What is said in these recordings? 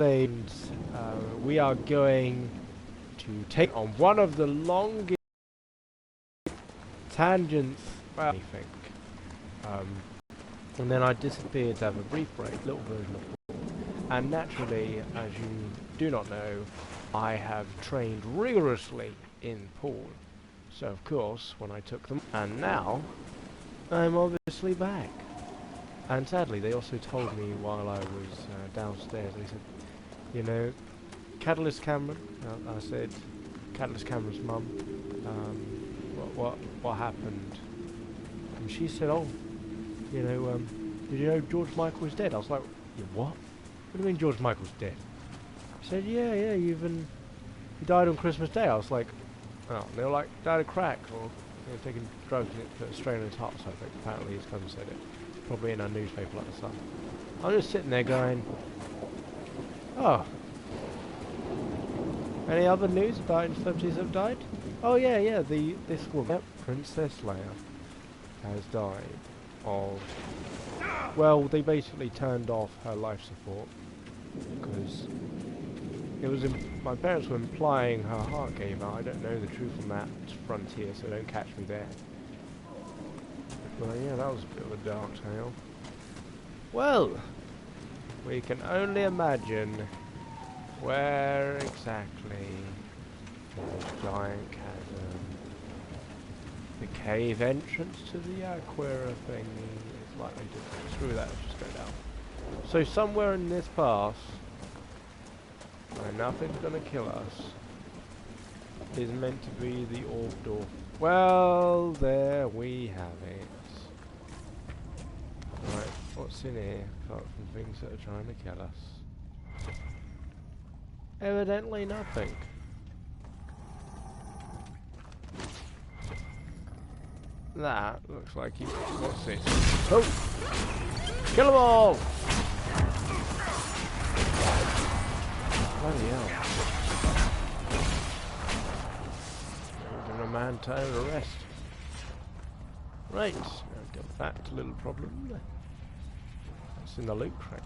things, we are going to take on one of the longest tangents, well, I think. And then I disappeared to have a brief break, little version of Paul. And naturally, as you do not know, I have trained rigorously in Paul. So of course, when I took them, and now, I'm obviously back. And sadly, they also told me while I was downstairs, they said, you know, Catalyst Cameron, I said, Catalyst Cameron's mum, what happened? And she said, oh, you know, did you know George Michael was dead? I was like, yeah, what? What do you mean George Michael's dead? She said, yeah, he died on Christmas Day. I was like, oh, and they were like, died of crack, or you know, taking drugs and it put a strain on his heart, so I think apparently his cousin said it. Probably in a newspaper like the Sun. I'm just sitting there going, oh, any other news about any celebrities that have died? Oh yeah, this woman, yep, Princess Leia, has died of, well, they basically turned off her life support because it was my parents were implying her heart gave out. I don't know the truth on that frontier, so don't catch me there. Well, yeah, that was a bit of a dark tale. Well, we can only imagine where exactly the giant chasm, the cave entrance to the Aquera thing is likely to. Screw that, let's just go down. So somewhere in this pass, where nothing's gonna kill us, is meant to be the orc door. Well, there we have it. Right, what's in here apart from things that are trying to kill us? Evidently nothing. That looks like he... What's this? Oh! Kill them all! Bloody hell. Giving a man time to rest. Right, now get back to little problem. That's in the loot crate.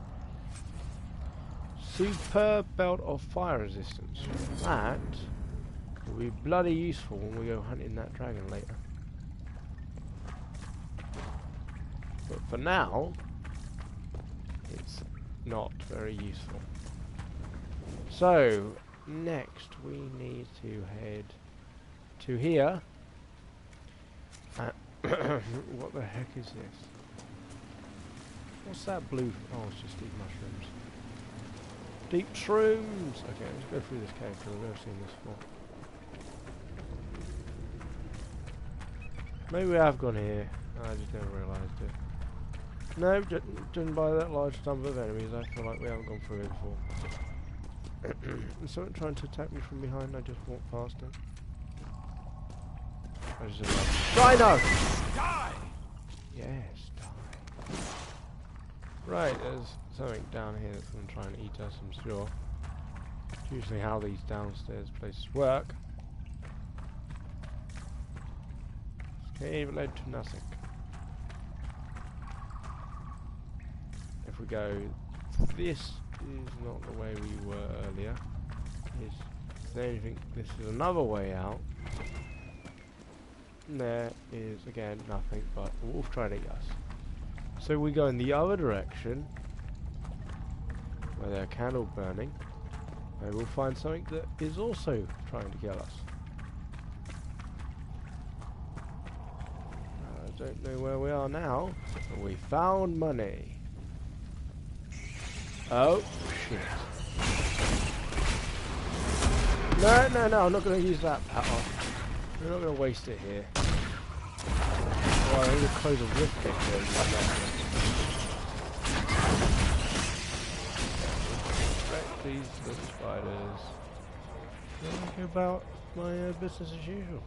Superb belt of fire resistance. That will be bloody useful when we go hunting that dragon later. But for now, it's not very useful. So, next we need to head to here. What the heck is this? What's that blue? Oh, it's just deep mushrooms. Deep shrooms! Okay, let's go through this cave because I've never seen this before. Maybe we have gone here. I just never realised it. No, didn't by that large number of enemies. I feel like we haven't gone through it before. Is someone trying to attack me from behind? I just walked past it. I just like, Rhino! Die! Yes, die. Right, there's something down here that's going to try and eat us, I'm sure. It's usually how these downstairs places work. This cave led to nothing. If we go, this is not the way we were earlier. Is there anything? This is another way out. And there is again nothing but a wolf trying to eat us. So we go in the other direction, where there's a candle burning, and we'll find something that is also trying to kill us. I don't know where we are now, but we found money. Oh, shit. No, I'm not going to use that power. We're not going to waste it here. Oh, I need to close a rift gate here. Respect these little spiders. Then go about my business as usual.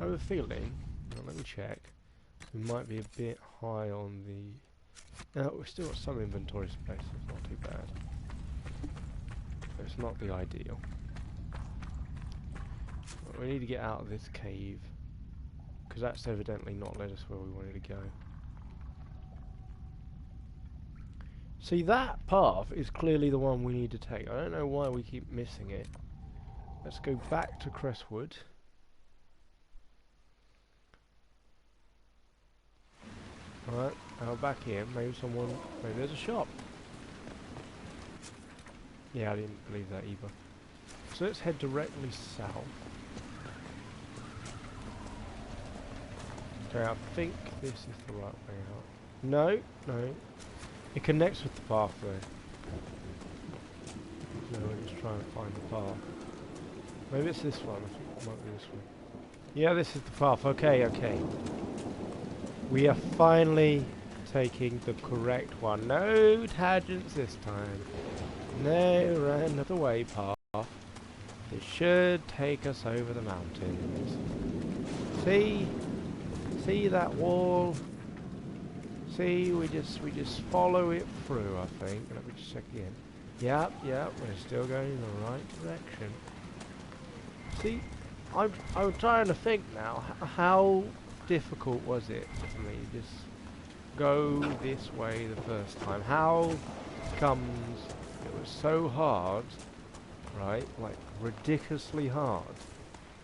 I have a feeling, well, let me check, we might be a bit high on the... we've still got some inventory space, it's not too bad. It's not the ideal. we need to get out of this cave. Because that's evidently not led us where we wanted to go. See, that path is clearly the one we need to take. I don't know why we keep missing it. Let's go back to Crestwood. Alright, now back here. Maybe there's a shop. Yeah, I didn't believe that either. So let's head directly south. Okay, I think this is the right way out. No, no. It connects with the path though. No, we're just trying to find the path. Maybe it's this one. I think it might be this one. Yeah, this is the path. Okay, okay. We are finally taking the correct one. No tangents this time. No run-the-way path. It should take us over the mountains. See? See that wall? See, we just follow it through, I think. Let me just check again. Yep, we're still going in the right direction. See, I'm trying to think now. How difficult was it for me to just go this way the first time? How comes it was so hard, right? Like ridiculously hard.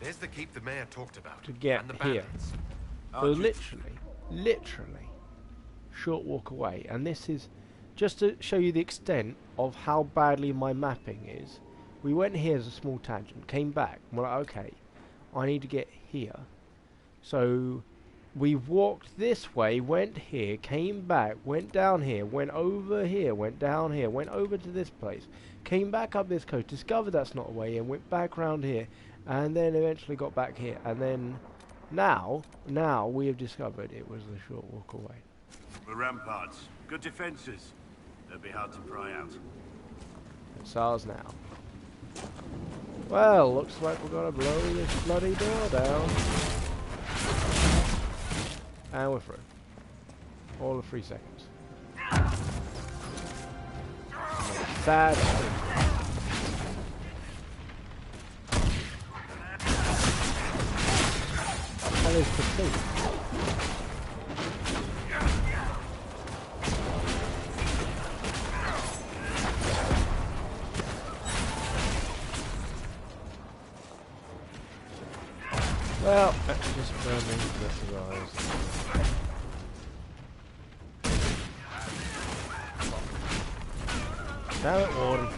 There's the keep the mayor talked about. To get and the here. bandits. So literally, short walk away. And this is just to show you the extent of how badly my mapping is. We went here as a small tangent, came back, and we're like, okay, I need to get here. So we walked this way, went here, came back, went down here, went over here, went down here, went over to this place, came back up this coast, discovered that's not a way in, went back round here, and then eventually got back here. And then now we have discovered it was the short walk away. The ramparts, good defences. They'll be hard to pry out. It's ours now. Well, looks like we're gonna blow this bloody door down. And we're through. All of 3 seconds. Sad. That is the thing. Well, let's just burn into the cigars. Damn it, Warden.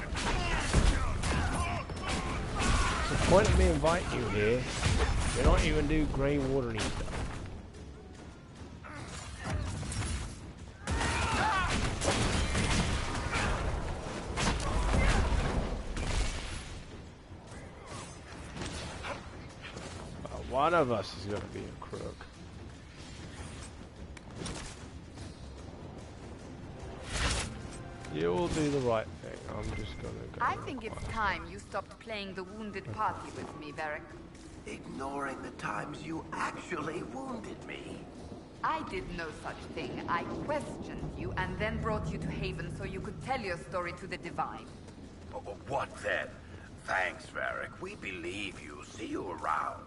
What's the point of me inviting you here? They don't even do grey watering stuff. One of us is going to be a crook. You'll do the right thing. I'm just going to go. I think it's time you stopped playing the wounded party with me, Varric. Ignoring the times you actually wounded me. I did no such thing. I questioned you and then brought you to Haven so you could tell your story to the Divine. Oh, what then? Thanks, Varric. We believe you. See you around.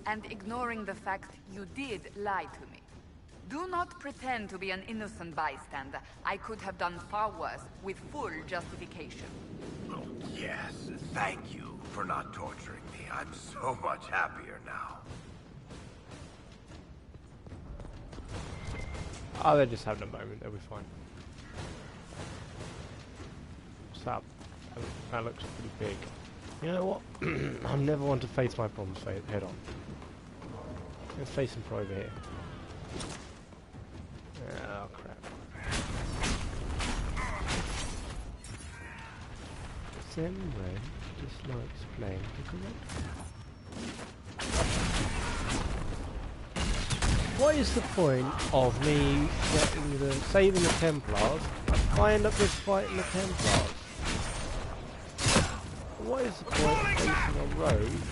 And ignoring the fact you did lie to me. Do not pretend to be an innocent bystander. I could have done far worse, with full justification. Oh, yes, thank you for not torturing me. I'm so much happier now. Oh, they're just having a moment. They'll be fine. What's up? That looks pretty big. You know what? I'm never one to face my problems head on. Let's face them from over here. Oh crap. Semre dislikes playing the correct. What is the point of me saving the Templars? I end up just fighting the Templars. What is the point of facing a rogue?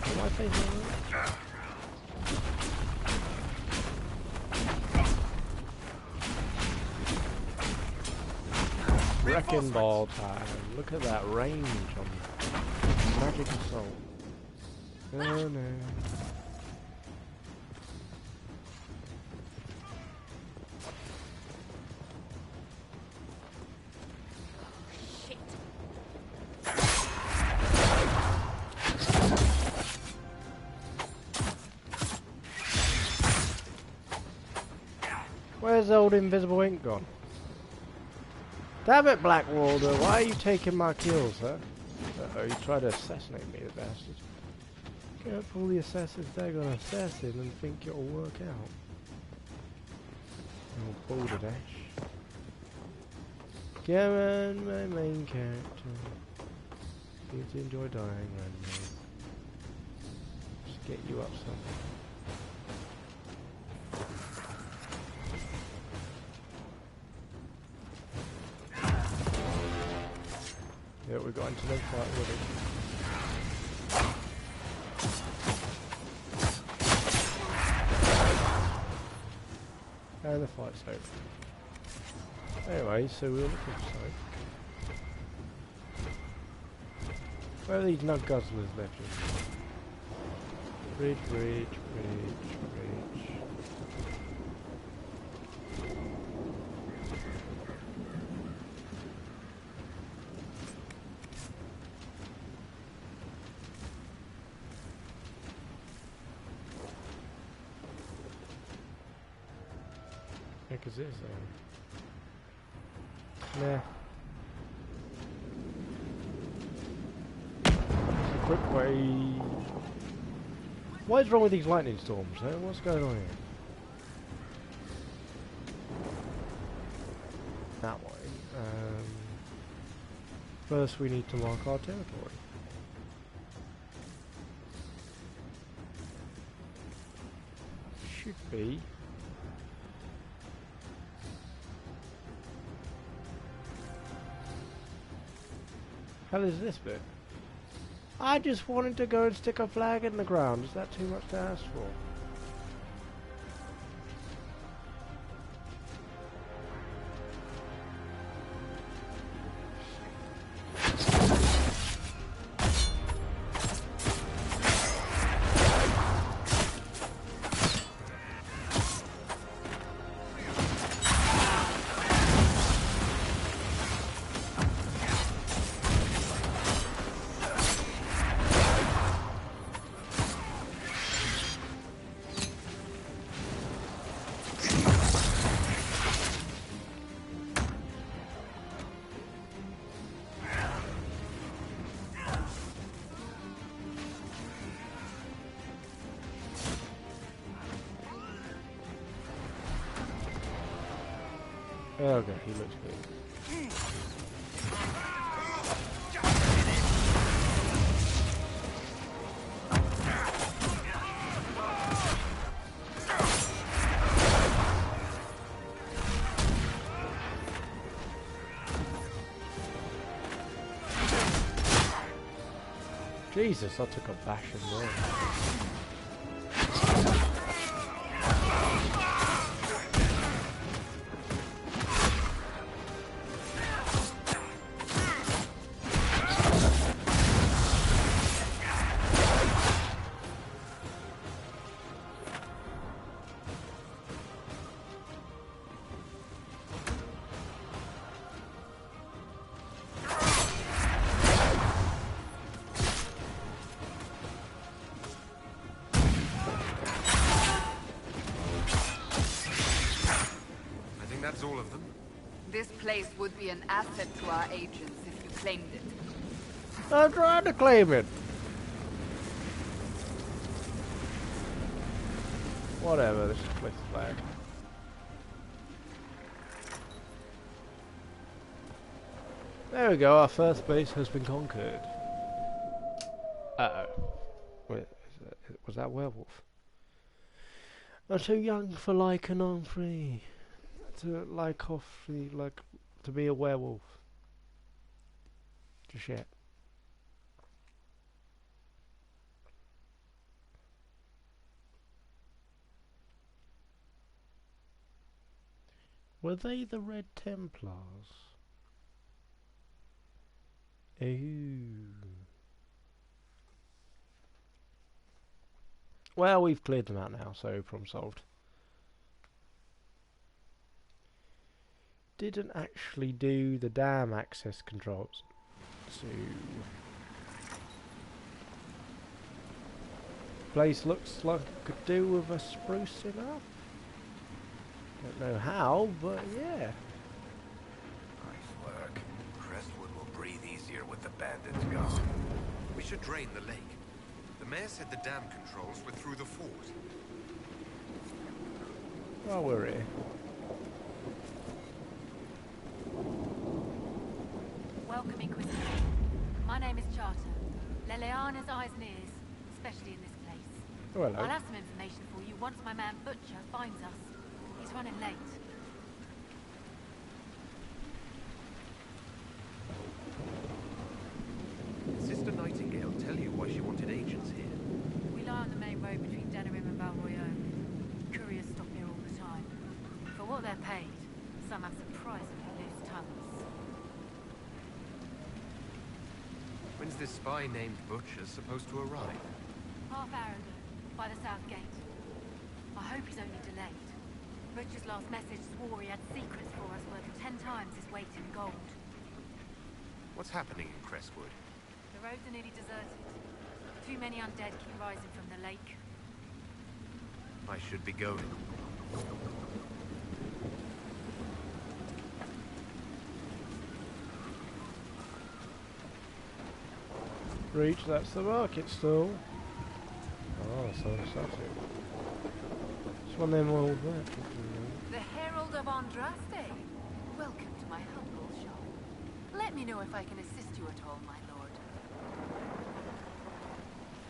Am I facing a rogue? Wrecking ball time. Look at that range on Magic Assault. Oh no. Where's old invisible ink gone? Damn it, Blackwater, why are you taking my kills, huh? Uh-oh, you tried to assassinate me, the bastard. Careful, the assassins, they're gonna assassin and think it'll work out. Oh, Boulder Dash. Come on, my main character. Seems to enjoy dying randomly. Just get you up somewhere. Yeah, we got into no fight with it. And the fight's over. Anyway, so we're looking for something. Where are these nug guzzlers left? Bridge, bridge, bridge, bridge. Heck is this? Nah. It's a quick way. What is wrong with these lightning storms? Eh? What's going on here? That way. First, we need to mark our territory. Should be. How is this bit? I just wanted to go and stick a flag in the ground. Is that too much to ask for? Okay, he looks good. Jesus, I took a bash as well. That's all of them. This place would be an asset to our agents if you claimed it. I'm trying to claim it. Whatever, this is place flag. There we go, our first base has been conquered. Uh-oh. Wait, was that a werewolf? I'm too young for lichen on free. To like off free, like to be a werewolf. Just yet. Were they the Red Templars? Ooh. Well, we've cleared them out now, so problem solved. Didn't actually do the dam access controls. So place looks like it could do with a sprucing up. Don't know how, but yeah. Nice work. Crestwood will breathe easier with the bandits gone. We should drain the lake. The mayor said the dam controls were through the fort. While we're here. Welcome, Inquisition. My name is Charter. Leleana's eyes and ears, especially in this place. Oh, hello. I'll have some information for you once my man Butcher finds us. He's running late. Did Sister Nightingale tell you why she wanted agents here? We lie on the main road between Denerim and Valroyo. Couriers stop here all the time. For what they're paid, some have surprisingly loose tongues. When's this spy named Butcher supposed to arrive? Half hour ago, by the south gate. I hope he's only delayed. Butcher's last message swore he had secrets for us worth 10 times his weight in gold. What's happening in Crestwood? The roads are nearly deserted. Too many undead keep rising from the lake. I should be going. Reach, that's the market stall. Oh, so exciting. It's one of them old merchants. The Herald of Andraste. Welcome to my humble shop. Let me know if I can assist you at all, my lord.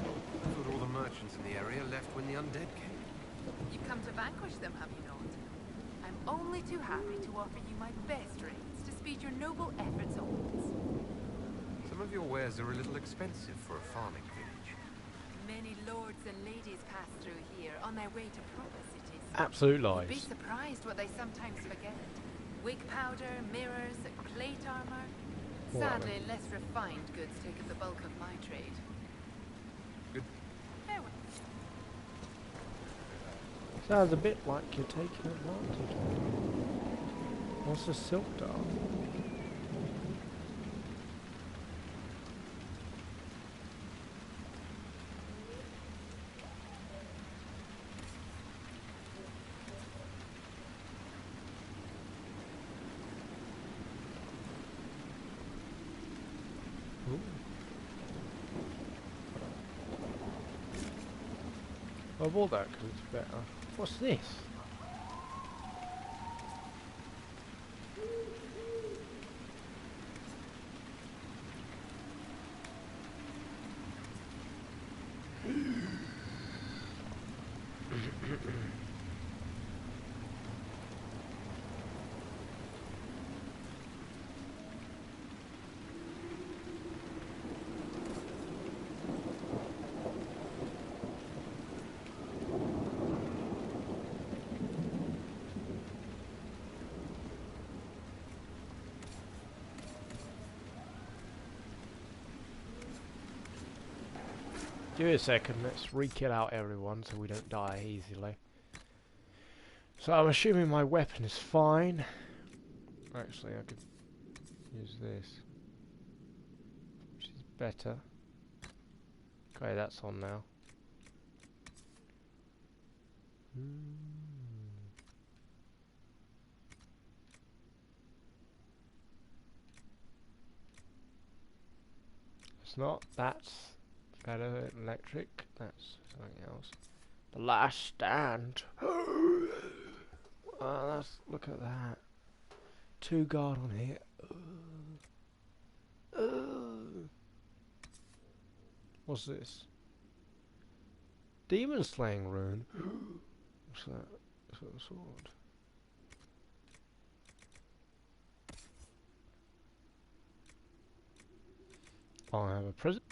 I thought all the merchants in the area left when the undead came. You've come to vanquish them, have you not? I'm only too happy to offer you my best rates to speed your noble efforts onwards. Some of your wares are a little expensive for a farming village. Many lords and ladies pass through here on their way to proper cities. Absolute You'd be lies. surprised what they sometimes forget. Wig powder, mirrors, plate armor. All right, Sadly, less refined goods take up the bulk of my trade. Good. Farewell. Sounds a bit like you're taking advantage of it. What's a silk dart? I bought that because it's better. What's this? Give it a second, let's re-kill out everyone so we don't die easily. So I'm assuming my weapon is fine. Actually, I could use this, which is better. Okay, that's on now. It's not, that's better electric, that's something else. The last stand. Let's look at that. 2 guard on here. What's this? Demon slaying rune. What's that? Is that a sword? I have a present.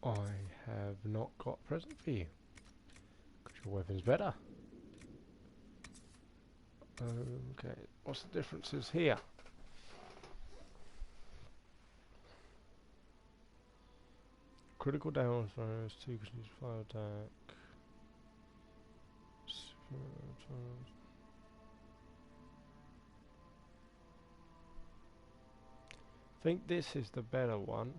I have not got a present for you. Your weapon's better. Okay, what's the differences here? Critical damage, 2 continues fire attack. I think this is the better one.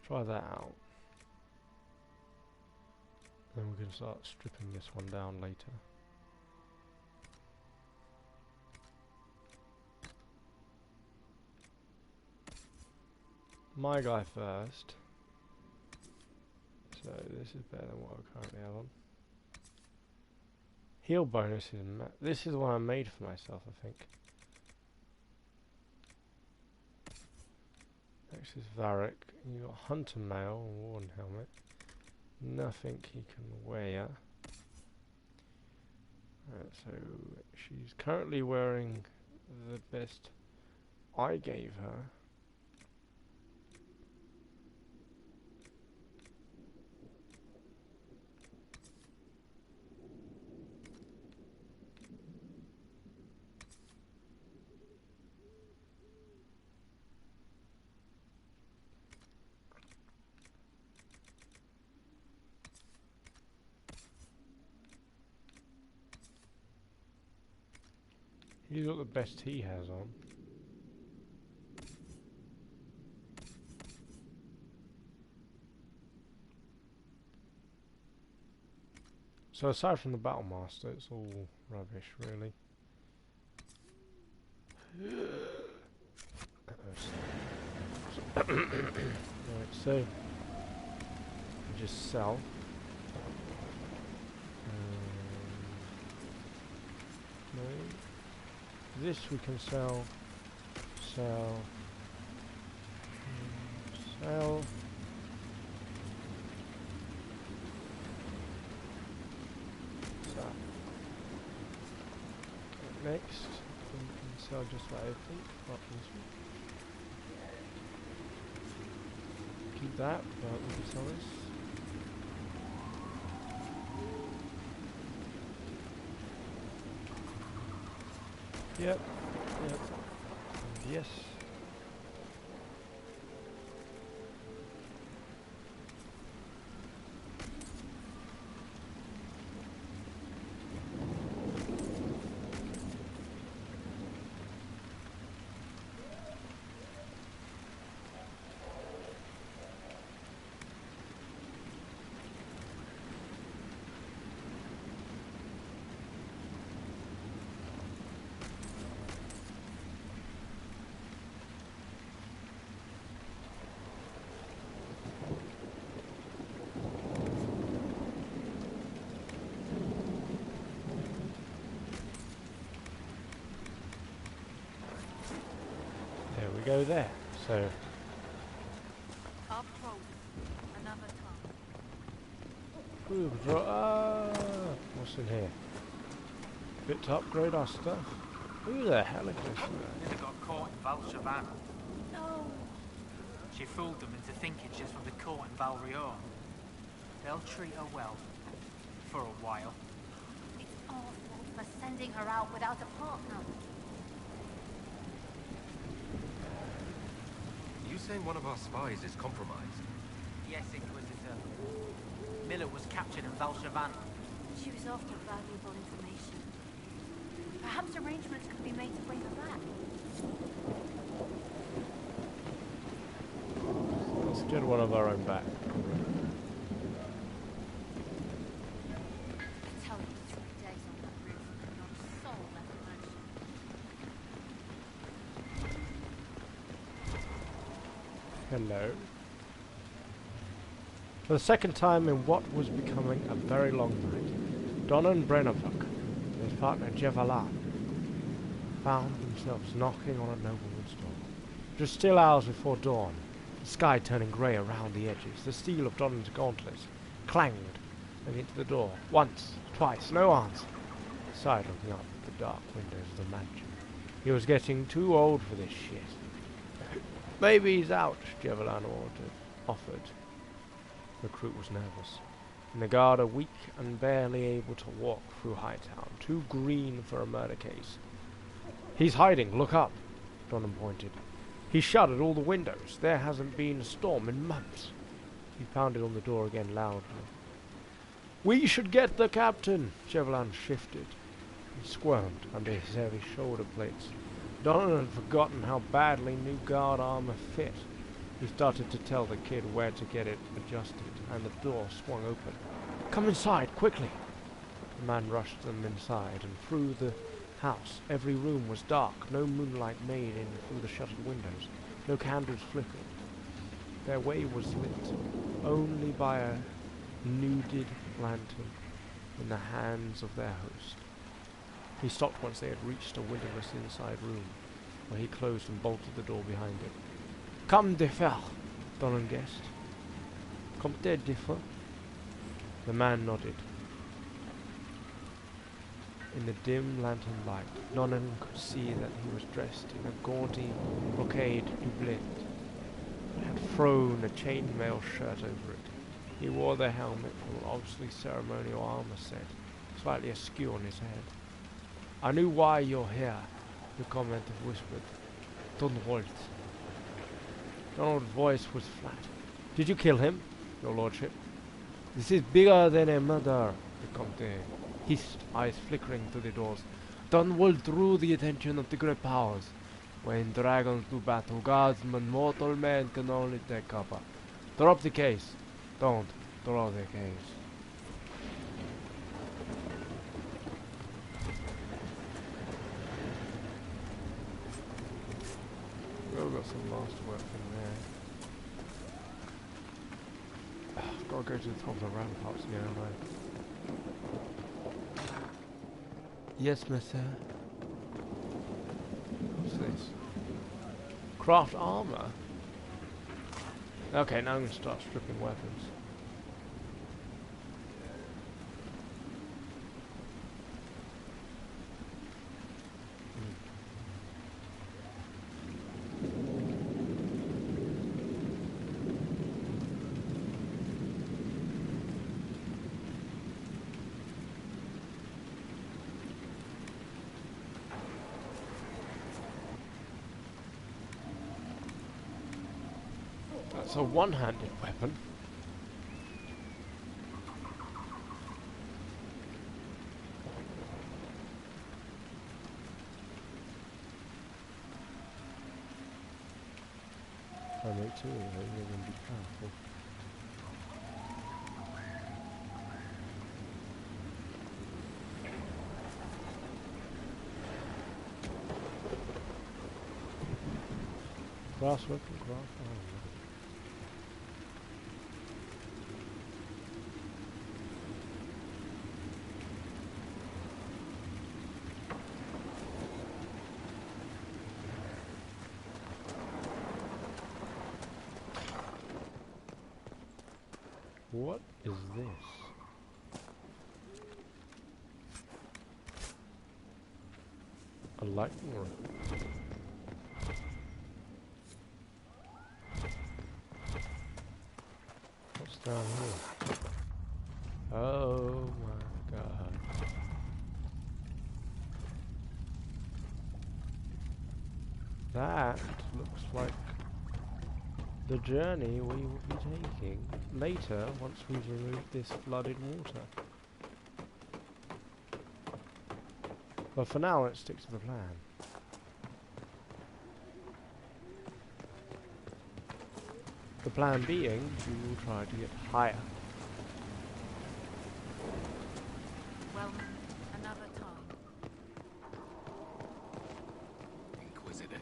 Try that out. Then we can start stripping this one down later. My guy first. So this is better than what I currently have on. Heal bonus is this is the one I made for myself, I think. Next is Varric. You got Hunter Mail and Warden Helmet. Nothing he can wear. So she's currently wearing the best I gave her. He's got the best he has on. So aside from the Battle Master, it's all rubbish, really. Right, so we just sell. No. This we can sell. Sell. Sell. Next, we can sell just about everything, apart from this one. Keep that, but we can sell this. Yep, yep, and yes. Go there. So Up road. Another time. ooh, what's in here? Bit to upgrade our stuff. Who the hell is this? Never got caught in Valshavan. No. She fooled them into thinking she's from the court in Valrior. They'll treat her well. For a while. It's our fault for sending her out without a partner. You saying one of our spies is compromised? Yes, Inquisitor. Miller was captured in Valshavan. She was after valuable information. Perhaps arrangements could be made to bring her back. Let's get one of our own back. I tell you, 3 days on that roof and not a soul left in motion. Hello. For the second time in what was becoming a very long night, Donnan Brennerbuck and his partner Jevalan found themselves knocking on a nobleman's door. It was still hours before dawn, the sky turning grey around the edges. The steel of Donnan's gauntlets clanged against the door. Once, twice, no answer. He sighed, looking up at the dark windows of the mansion. He was getting too old for this shit. Maybe he's out, Javelin offered. The crew was nervous, and the guard are weak and barely able to walk through Hightown, too green for a murder case. He's hiding, look up, Donham pointed. He shuttered all the windows. There hasn't been a storm in months. He pounded on the door again loudly. We should get the captain! Javelin shifted. He squirmed under his heavy shoulder plates. Donham had forgotten how badly new guard armor fit. He started to tell the kid where to get it adjusted, and the door swung open. Come inside, quickly! The man rushed them inside, and through the house. Every room was dark, no moonlight made in through the shuttered windows, no candles flickered. Their way was lit only by a nuded lantern in the hands of their host. He stopped once they had reached a windowless inside room, where he closed and bolted the door behind it. Come de fer, Donham guessed. Comte de fer? The man nodded. In the dim lantern light, Donham could see that he was dressed in a gaudy brocade doublet, but had thrown a chainmail shirt over it. He wore the helmet from an obviously ceremonial armor set, slightly askew on his head. I knew why you're here, the commenter whispered. Donald. Donald's voice was flat. Did you kill him, your lordship? This is bigger than a murder, the Comte hissed, eyes flickering through the doors. Dunwald drew the attention of the great powers. When dragons do battle, gods and mortal men can only take cover. Drop the case. Don't throw the case. We've got some masterwork in there. I've got to go to the top of the ramparts again, haven't I? Yes, monsieur. What's this? Craft armor? Okay, now I'm going to start stripping weapons. That's a one-handed weapon. I make two of those, they're going to be powerful. Grass weapon, grass armor. What is this? A lightning rod. What's down here? Oh my god. That looks like the journey we will be taking later once we've removed this flooded water. But for now, let's stick to the plan. The plan being, we will try to get higher. Well, another time. Inquisitor.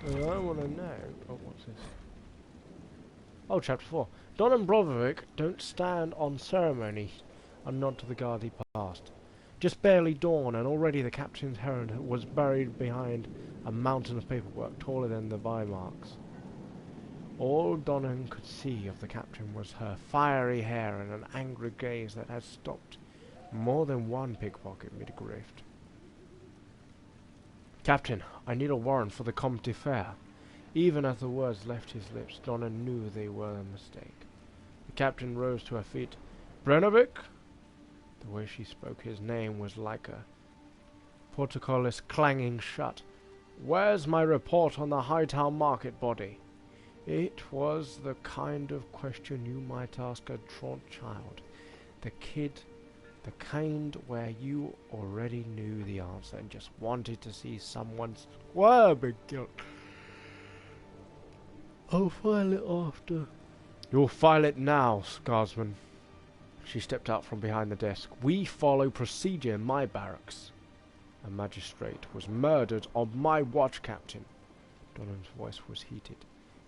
I want to know. Oh, what's this? Oh, chapter 4. Don and Broderick don't stand on ceremony and nod to the guard he passed. Just barely dawn, and already the captain's heron was buried behind a mountain of paperwork taller than the bymarks. All Donnan could see of the captain was her fiery hair and an angry gaze that had stopped more than one pickpocket mid-grift. Captain, I need a warrant for the Comte de Fer. Even as the words left his lips, Donna knew they were a mistake. The captain rose to her feet. Brenovic? The way she spoke his name was like a portcullis clanging shut. Where's my report on the Hightown market body? It was the kind of question you might ask a truant child. The kind where you already knew the answer and just wanted to see someone swerve in guilt. I'll file it after. You'll file it now, Guardsman. She stepped out from behind the desk. We follow procedure in my barracks. A magistrate was murdered on my watch, Captain. Donham's voice was heated.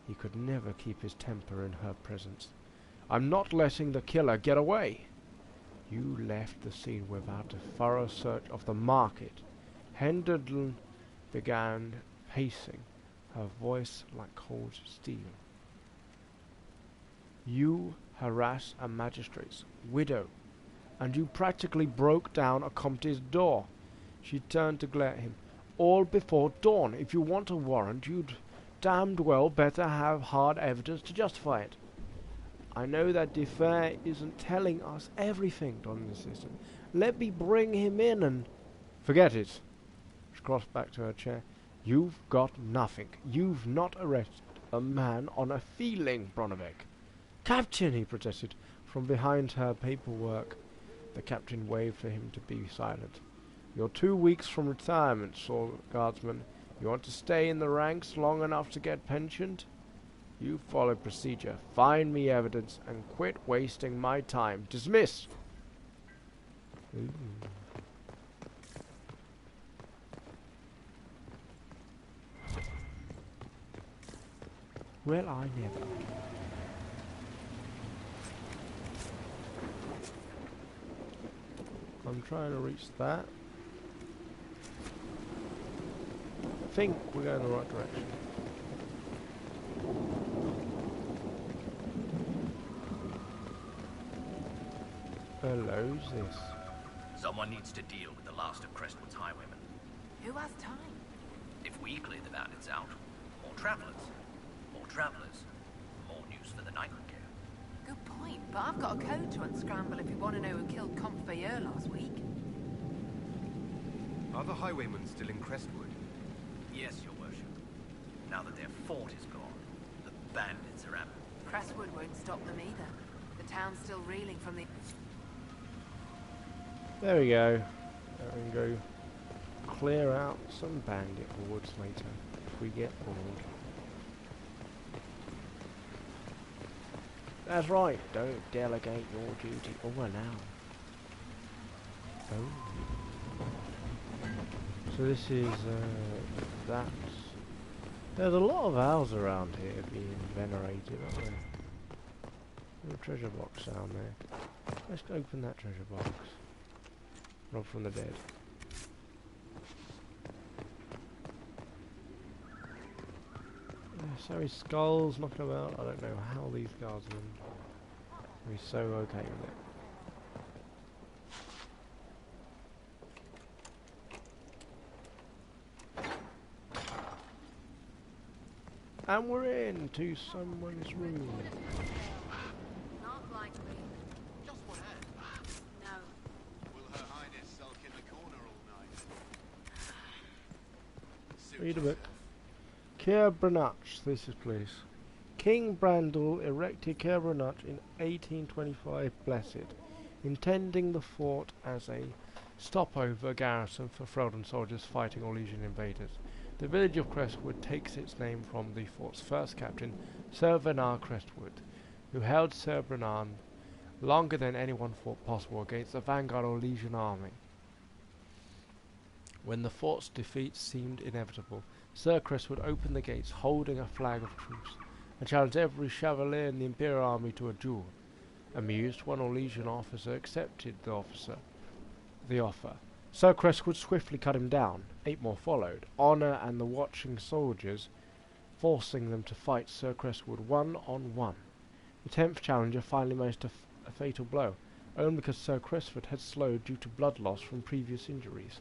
He could never keep his temper in her presence. I'm not letting the killer get away. You left the scene without a thorough search of the market. Henderson began pacing, her voice like cold steel. You harass a magistrate's widow, and you practically broke down a Comte's door. She turned to glare at him. All before dawn. If you want a warrant, you'd damned well better have hard evidence to justify it. I know that de Fer isn't telling us everything, Don insisted. Let me bring him in and... Forget it. She crossed back to her chair. You've got nothing. You've not arrested a man on a feeling, Brenovic. Captain, he protested. From behind her paperwork, the captain waved for him to be silent. You're 2 weeks from retirement, Guardsman. You want to stay in the ranks long enough to get pensioned? You follow procedure. Find me evidence and quit wasting my time. Dismiss! Ooh. Well, I never. I'm trying to reach that. I think we're going in the right direction. Hello's this? Someone needs to deal with the last of Crestwood's highwaymen. Who has time? If we clear the bandits out, more travelers. More travelers. More news for the Nightmare. Good point, but I've got a code to unscramble if you want to know who killed Comte Bayeux last week. Are the highwaymen still in Crestwood? Yes, Your Worship. Now that their fort is gone, the bandits are out. Crestwood won't stop them either. The town's still reeling from the... There we go. We can go clear out some bandit hordes later if we get bored. That's right, don't delegate your duty over now. Oh. So this is, that's... There's a lot of owls around here being venerated, aren't there? There's a treasure box down there. Let's open that treasure box. Rob from the dead. So many skulls knocking about. I don't know how these guardsmen will be so okay with it. And we're into someone's room. Not likely. Just one hand. No. Will Her Highness sulk in the corner all night? Read a bit. Cair Branach, this is please. King Brandel erected Cair Branach in 1825 Blessed, intending the fort as a stopover garrison for Freldon soldiers fighting Orlesian invaders. The village of Crestwood takes its name from the fort's first captain, Sir Bernard Crestwood, who held Sir Bernard longer than anyone thought possible against the vanguard Orlesian army. When the fort's defeat seemed inevitable, Sir Crestwood opened the gates holding a flag of truce and challenged every chevalier in the Imperial army to a duel. Amused, one Orlesian officer accepted the offer. Sir Crestwood swiftly cut him down. 8 more followed, Honor and the watching soldiers forcing them to fight Sir Crestwood one-on-one. The 10th challenger finally managed a fatal blow, only because Sir Crestwood had slowed due to blood loss from previous injuries.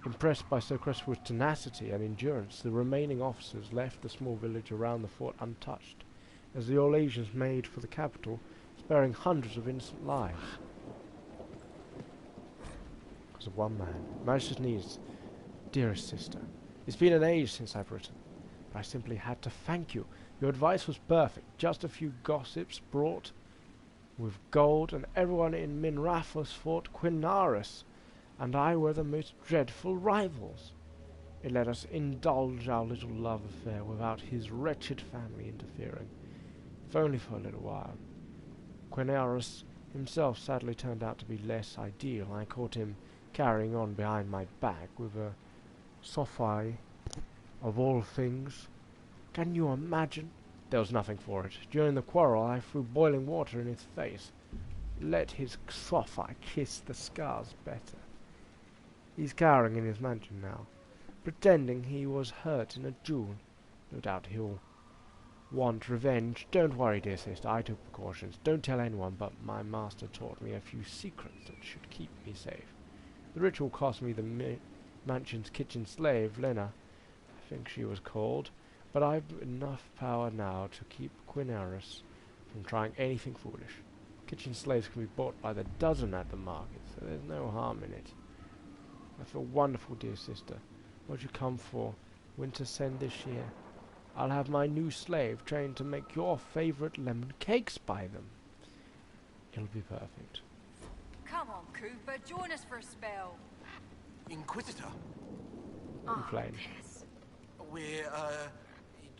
Impressed by Sir Cresswell's tenacity and endurance, the remaining officers left the small village around the fort untouched, as the Orlesians made for the capital, sparing hundreds of innocent lives. Because of one man, Majesty's needs, dearest sister. It's been an age since I've written, but I simply had to thank you. Your advice was perfect. Just a few gossips brought with gold, and everyone in Minrathos fought Quinaris, and I were the most dreadful rivals. It let us indulge our little love affair without his wretched family interfering, if only for a little while. Quinaris himself sadly turned out to be less ideal. I caught him carrying on behind my back with a Sophie of all things. Can you imagine? There was nothing for it. During the quarrel I threw boiling water in his face. Let his Sophie kiss the scars better. He's cowering in his mansion now, pretending he was hurt in a duel. No doubt he'll want revenge. Don't worry, dear sister, I took precautions. Don't tell anyone, but my master taught me a few secrets that should keep me safe. The ritual cost me the mansion's kitchen slave, Lena, I think she was called, but I've enough power now to keep Quinaris from trying anything foolish. Kitchen slaves can be bought by the dozen at the market, so there's no harm in it. I feel wonderful, dear sister. What'd you come for? Winter send this year. I'll have my new slave trained to make your favourite lemon cakes by them. It'll be perfect. Come on, Cooper, join us for a spell. Inquisitor? Complain. Yes. We're,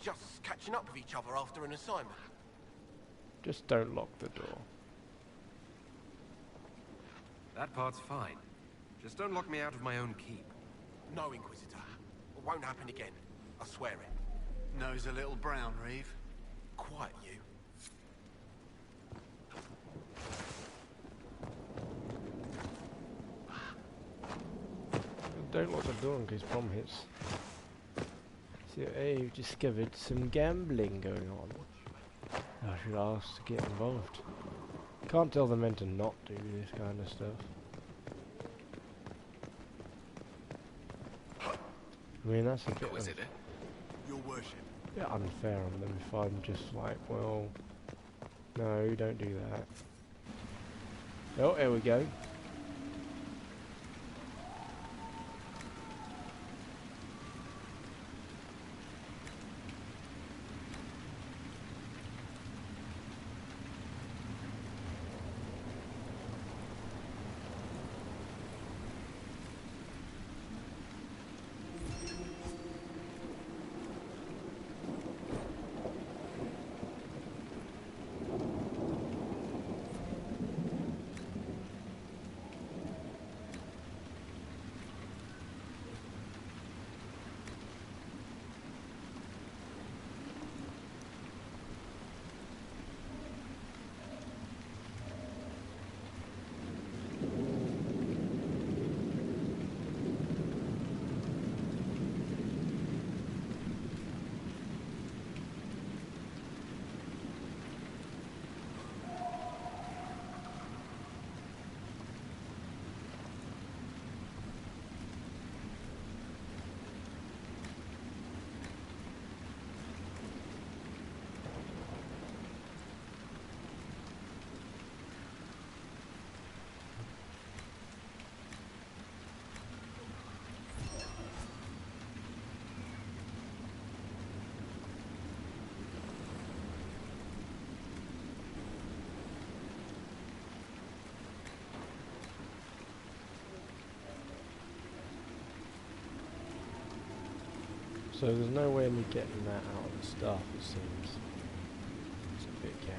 just catching up with each other after an assignment. Just don't lock the door. That part's fine. Just don't lock me out of my own keep. No, Inquisitor. It won't happen again. I swear it. Nose a little brown, Reeve. Quiet, you. Don't lock the door in case Brom hits. So, hey, you've discovered some gambling going on. I should ask to get involved. Can't tell the men to not do this kind of stuff. I mean, that's a bit of, Your worship. bit unfair on them if I'm just like, well, no, don't do that. Oh, here we go. So there's no way of me getting that out of the stuff, it seems. It's a bit gay.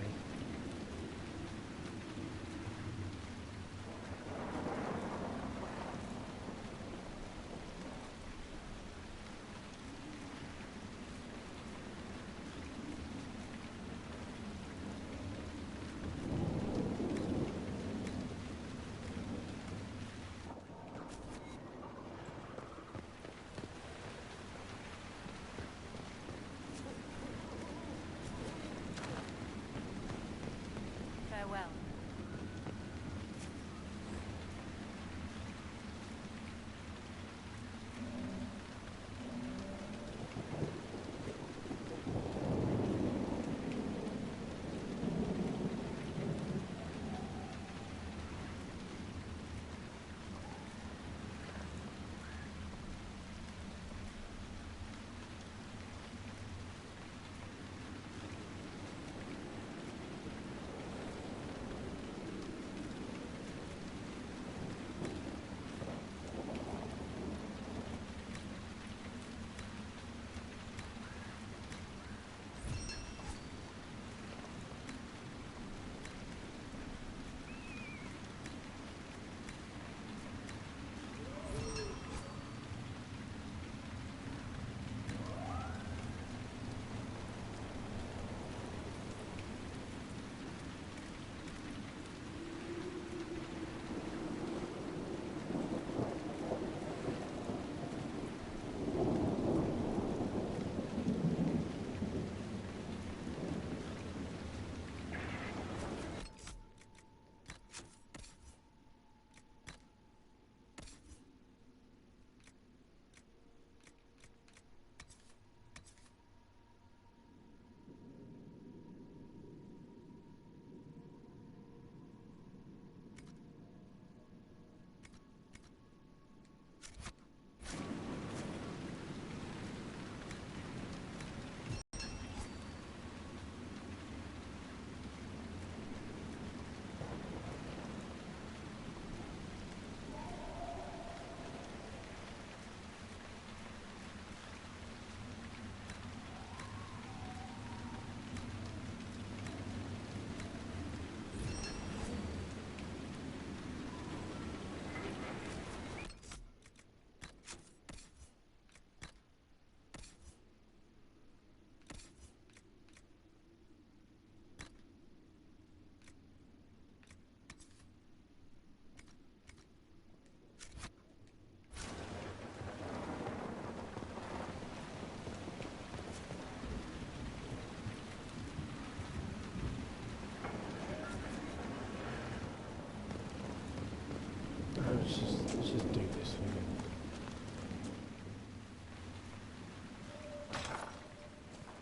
let's just do this thing.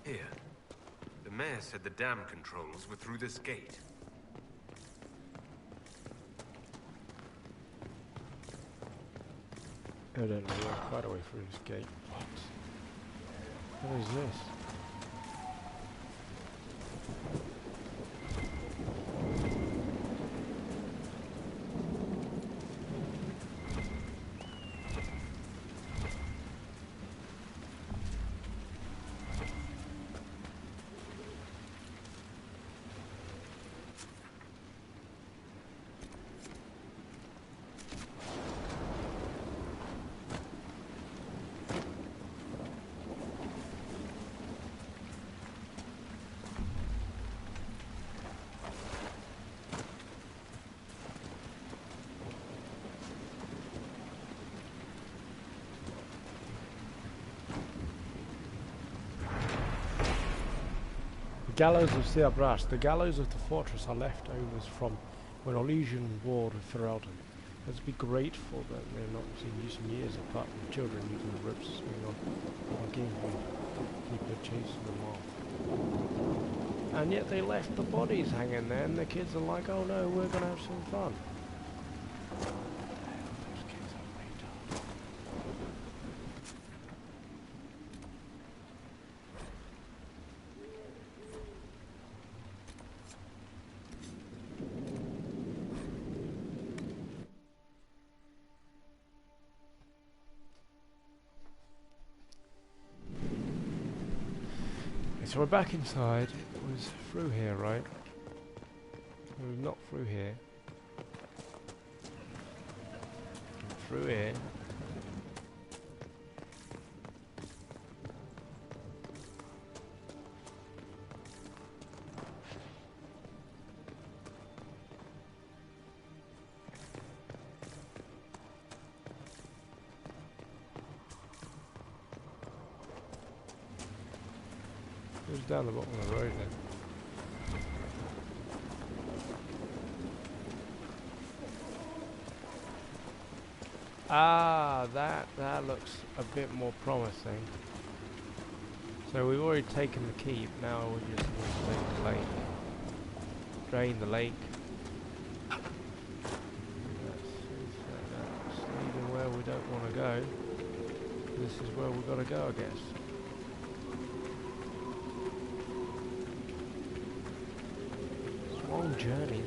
Here. The mayor said the dam controls were through this gate. I don't know, we're quite a way through this gate. What is this? Gallows of Siabras. The gallows of the fortress are leftovers from when Elysian warred with Ferelden. Let's be grateful that they're not seen use in years, apart from children using the ropes to swing on game people chasing them off. And yet they left the bodies hanging there, and the kids are like, oh no, we're gonna have some fun. Those kids are way tough. So we're back inside. It was through here, right? It was not through here. Through here. It was down the bottom of the road then. Ah, that looks a bit more promising. So we've already taken the keep, now we just need to take the lake. Drain the lake. That's leading where we don't want to go. This is where we've got to go, I guess. Long journey.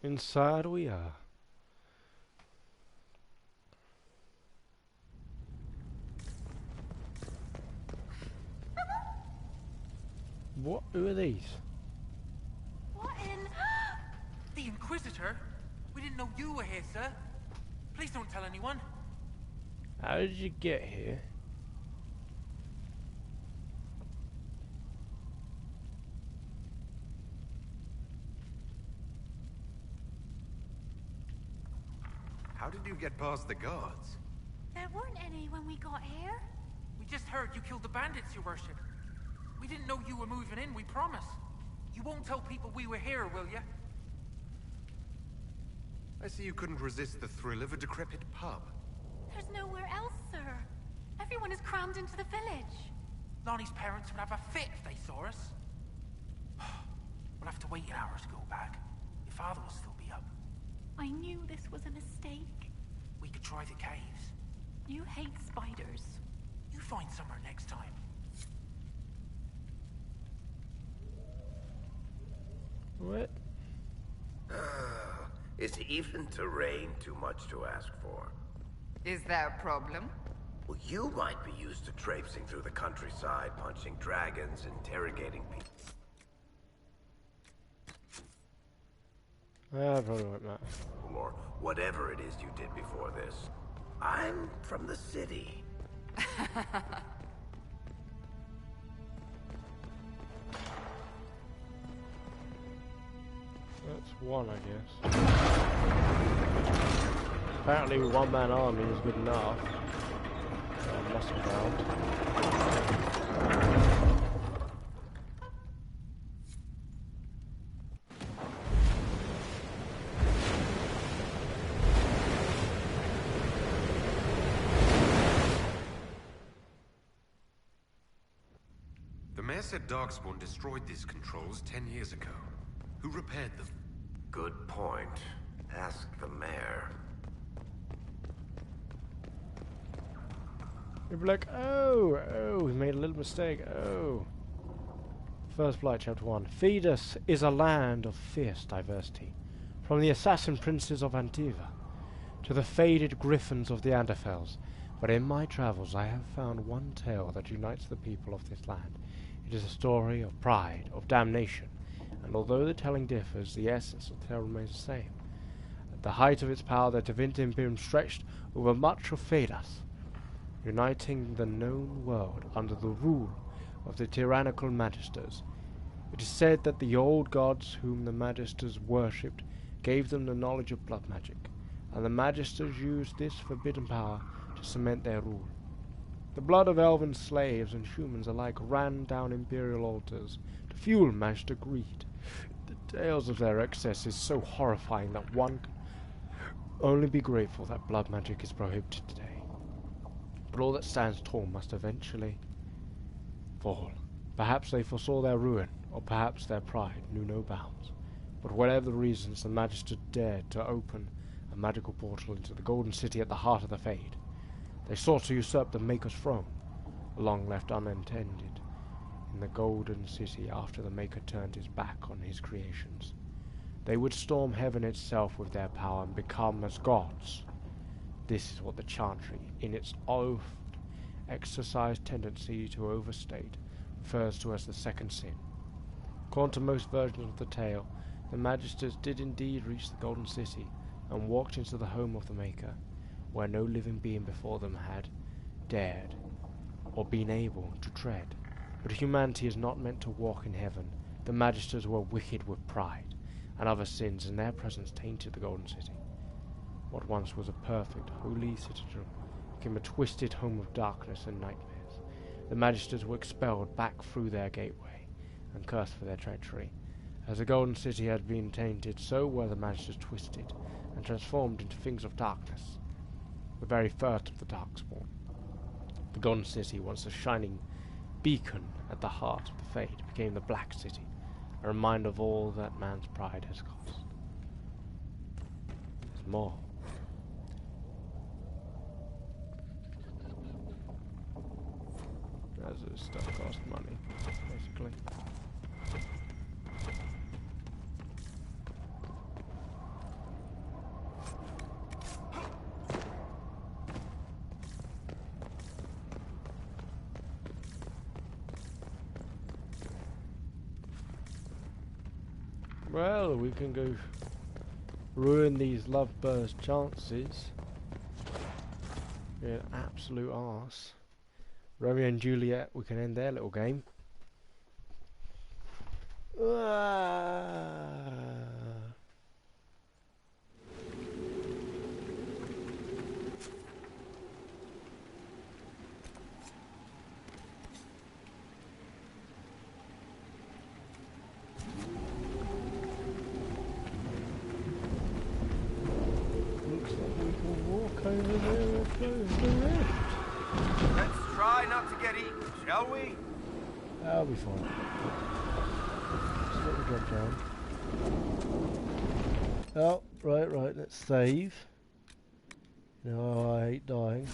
Inside we are. What? Who are these? What in? The Inquisitor? We didn't know you were here, sir. Please don't tell anyone. How did you get here? How did you get past the guards? There weren't any when we got here. We just heard you killed the bandits, your worship. We didn't know you were moving in, we promise. You won't tell people we were here, will you? I see you couldn't resist the thrill of a decrepit pub. There's nowhere else, sir. Everyone is crammed into the village. Lonnie's parents would have a fit if they saw us. We'll have to wait an hour to go back. Your father will still be up. I knew this was a mistake. We could try the caves. You hate spiders. You find somewhere next time. What? Is even terrain too much to ask for? Is there a problem? Well, you might be used to traipsing through the countryside, punching dragons, interrogating people. Probably won't matter. Or whatever it is you did before this. I'm from the city. one, I guess. Apparently, one-man army is good enough. Muscle bound. The mayor said Darkspawn destroyed these controls 10 years ago. Who repaired them? Good point. Ask the mayor. You'll be like, oh, we made a little mistake, oh. First Flight, Chapter 1. Phaedus is a land of fierce diversity. From the assassin princes of Antiva to the faded griffins of the Anderfels. But in my travels I have found one tale that unites the people of this land. It is a story of pride, of damnation, and although the telling differs, the essence of the tale remains the same. At the height of its power, the Tevinter Imperium stretched over much of Phaedus, uniting the known world under the rule of the tyrannical Magisters. It is said that the old gods whom the Magisters worshipped gave them the knowledge of blood magic, and the Magisters used this forbidden power to cement their rule. The blood of elven slaves and humans alike ran down imperial altars to fuel Magister greed. The tales of their excess is so horrifying that one can only be grateful that blood magic is prohibited today. But all that stands tall must eventually fall. Perhaps they foresaw their ruin, or perhaps their pride knew no bounds. But whatever the reasons, the Magister dared to open a magical portal into the Golden City at the heart of the Fade. They sought to usurp the Maker's throne, long left unintended in the Golden City after the Maker turned his back on his creations. They would storm heaven itself with their power and become as gods. This is what the Chantry, in its oft-exercised tendency to overstate, refers to as the second sin. According to most versions of the tale, the Magisters did indeed reach the Golden City and walked into the home of the Maker, where no living being before them had dared or been able to tread. But humanity is not meant to walk in heaven. The Magisters were wicked with pride and other sins, and their presence tainted the Golden City. What once was a perfect, holy citadel became a twisted home of darkness and nightmares. The Magisters were expelled back through their gateway and cursed for their treachery. As the Golden City had been tainted, so were the Magisters twisted and transformed into things of darkness. The very first of the Darkspawn. The Golden City, once a shining beacon at the heart of the Fade, became the Black City, a reminder of all that man's pride has cost. There's more. As this stuff costs money, basically. Well, we can go ruin these lovebirds' chances. Be an absolute arse. Romeo and Juliet, we can end their little game. Looks like we can walk over there and close the rift. Let's try not to get eaten, shall we? That'll be fine. Just let me drop down. Oh, right, let's save. You know, I hate dying.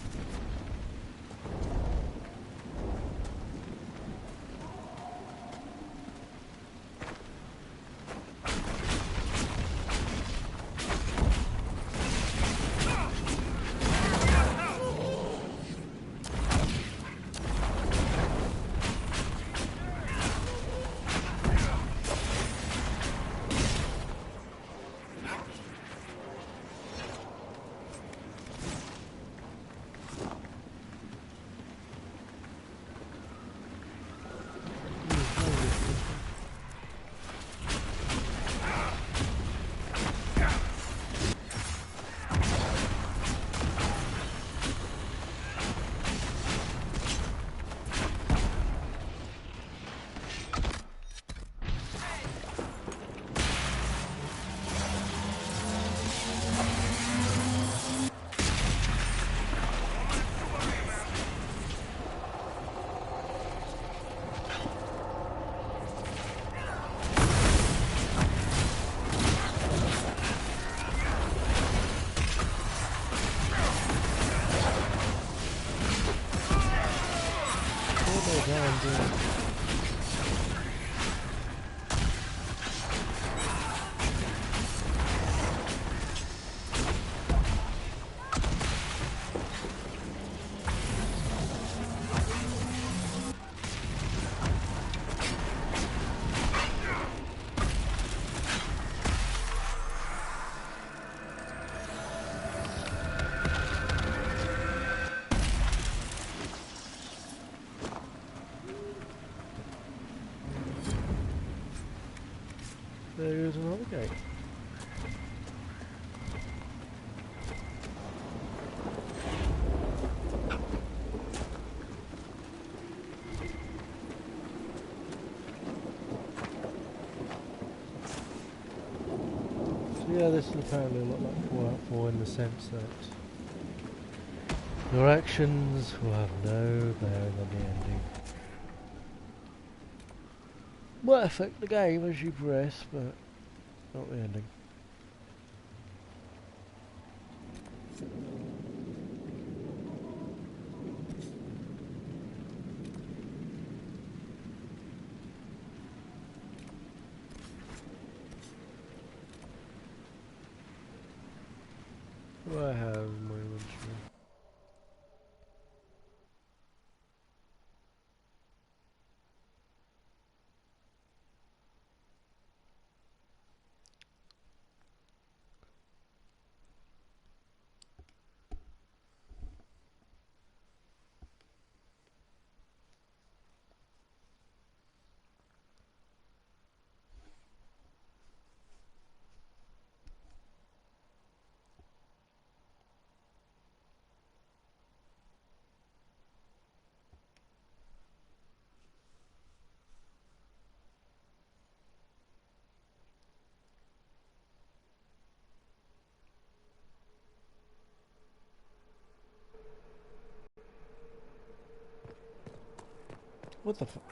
There is another gate. So yeah, this is apparently a lot like Fallout 4 in the sense that your actions will have no bearing on the ending. Might affect the game as you progress, but not the ending. What do I have in my inventory? What the fuck?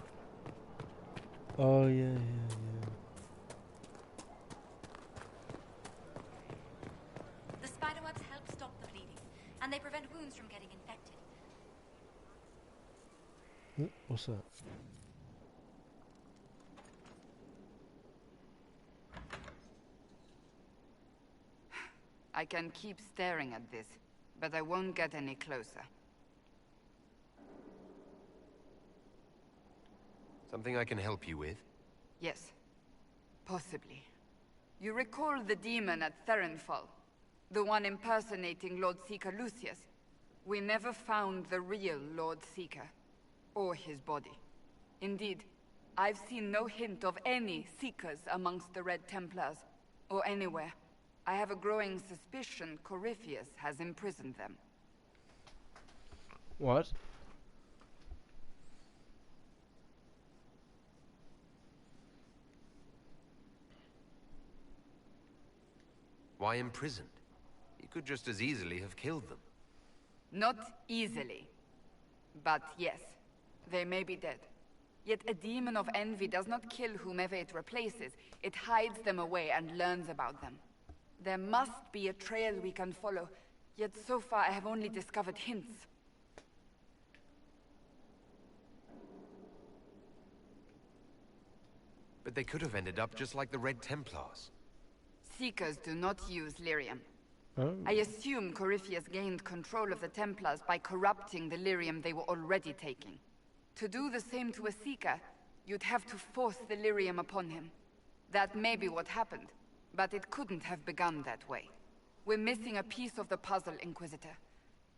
Oh yeah, yeah, yeah. The spiderwebs help stop the bleeding, and they prevent wounds from getting infected. What's that? I can keep staring at this, but I won't get any closer. Something I can help you with? Yes. Possibly. You recall the demon at Therenfall? The one impersonating Lord Seeker Lucius? We never found the real Lord Seeker. Or his body. Indeed, I've seen no hint of any Seekers amongst the Red Templars, or anywhere. I have a growing suspicion Corypheus has imprisoned them. What? Why imprisoned? He could just as easily have killed them. Not easily. But yes, they may be dead. Yet a demon of envy does not kill whomever it replaces. It hides them away and learns about them. There must be a trail we can follow, yet so far I have only discovered hints. But they could have ended up just like the Red Templars. Seekers do not use lyrium. Oh. I assume Corypheus gained control of the Templars by corrupting the lyrium they were already taking. To do the same to a Seeker, you'd have to force the lyrium upon him. That may be what happened, but it couldn't have begun that way. We're missing a piece of the puzzle, Inquisitor.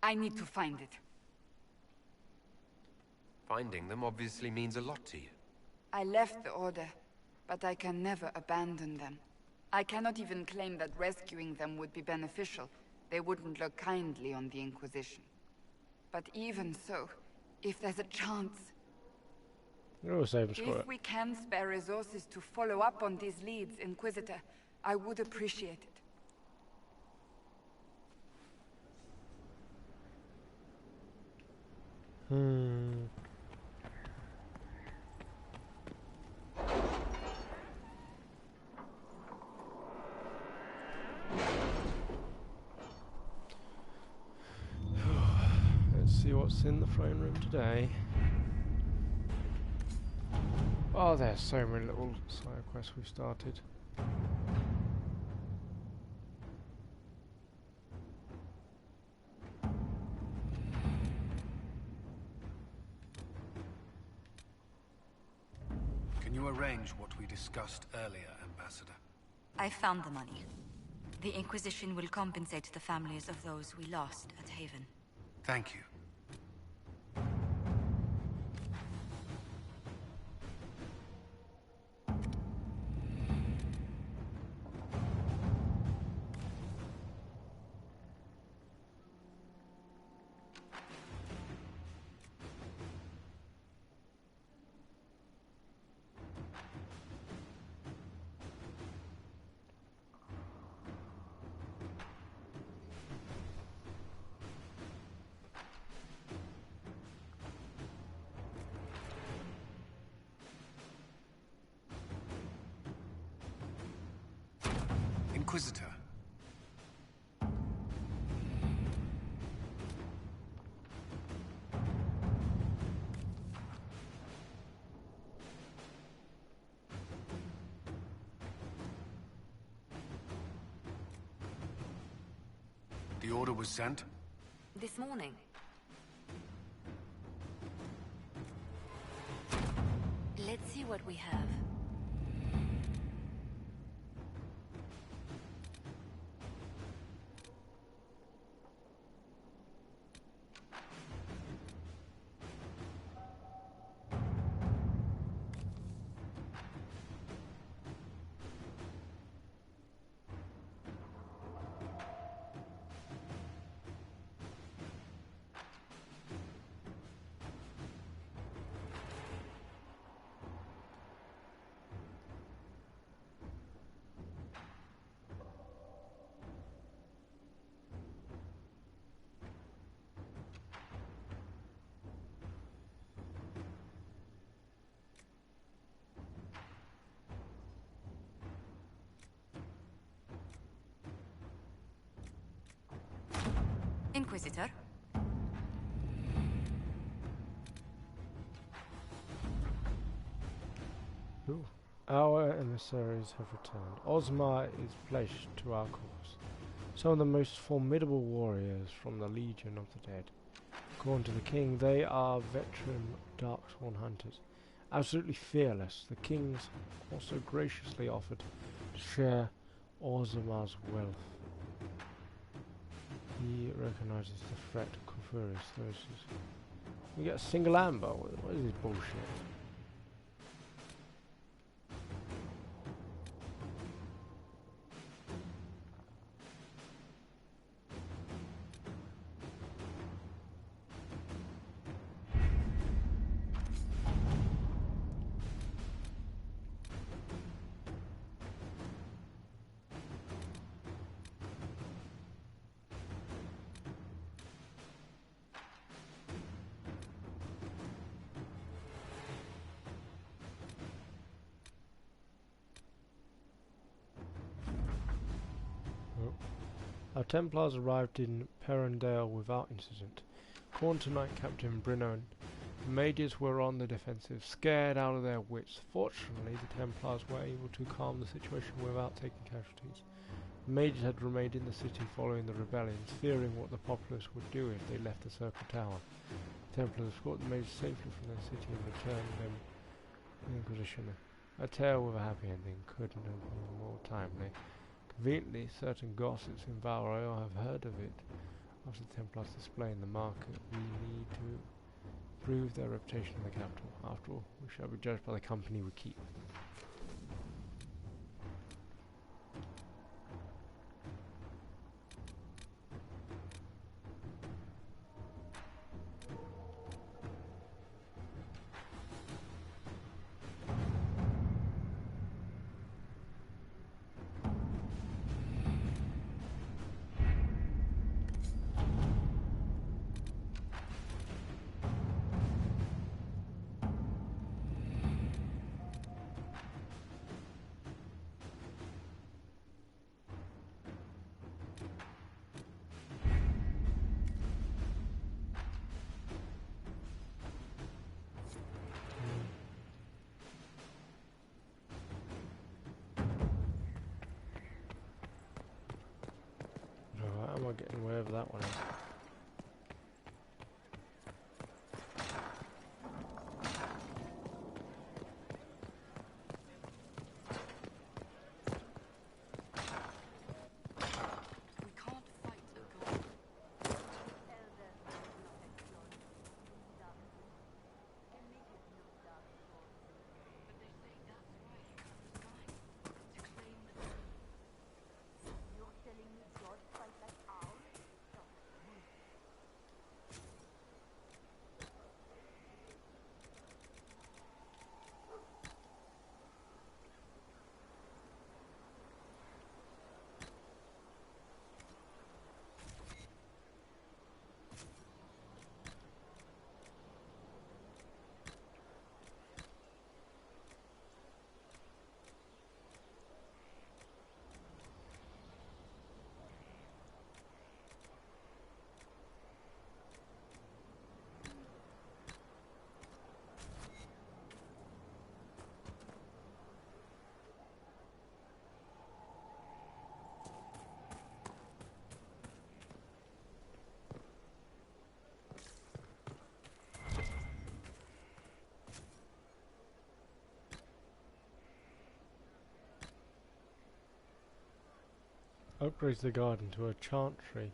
I need to find it. Finding them obviously means a lot to you. I left the Order, but I can never abandon them. I cannot even claim that rescuing them would be beneficial. They wouldn't look kindly on the Inquisition. But even so, if there's a chance... If we can spare resources to follow up on these leads, Inquisitor, I would appreciate it. Let's see what's in the throne room today. Oh, there's so many little side quests we've started. Can you arrange what we discussed earlier, Ambassador? I found the money. The Inquisition will compensate the families of those we lost at Haven. Thank you. Inquisitor. The order was sent? This morning. Let's see what we have. Inquisitor? Ooh. Our emissaries have returned. Ozma is pledged to our cause. Some of the most formidable warriors from the Legion of the Dead. According to the king, they are veteran Darksworn hunters. Absolutely fearless. The kings also graciously offered to share Ozma's wealth. He recognizes the threat of Kufuri's forces. We get a single amber. What is this bullshit? Our Templars arrived in Perendale without incident. According to Knight Captain Brennan, the mages were on the defensive, scared out of their wits. Fortunately, the Templars were able to calm the situation without taking casualties. The mages had remained in the city following the rebellions, fearing what the populace would do if they left the Circle Tower. The Templars escorted the mages safely from their city and returned them to the Inquisition. A tale with a happy ending couldn't have been more timely. Conveniently, certain gossips in Val Royale have heard of it. After the Templars display in the market, we need to prove their reputation in the capital. After all, we shall be judged by the company we keep. Am I getting wherever that one is? Upgrades the garden to a chantry,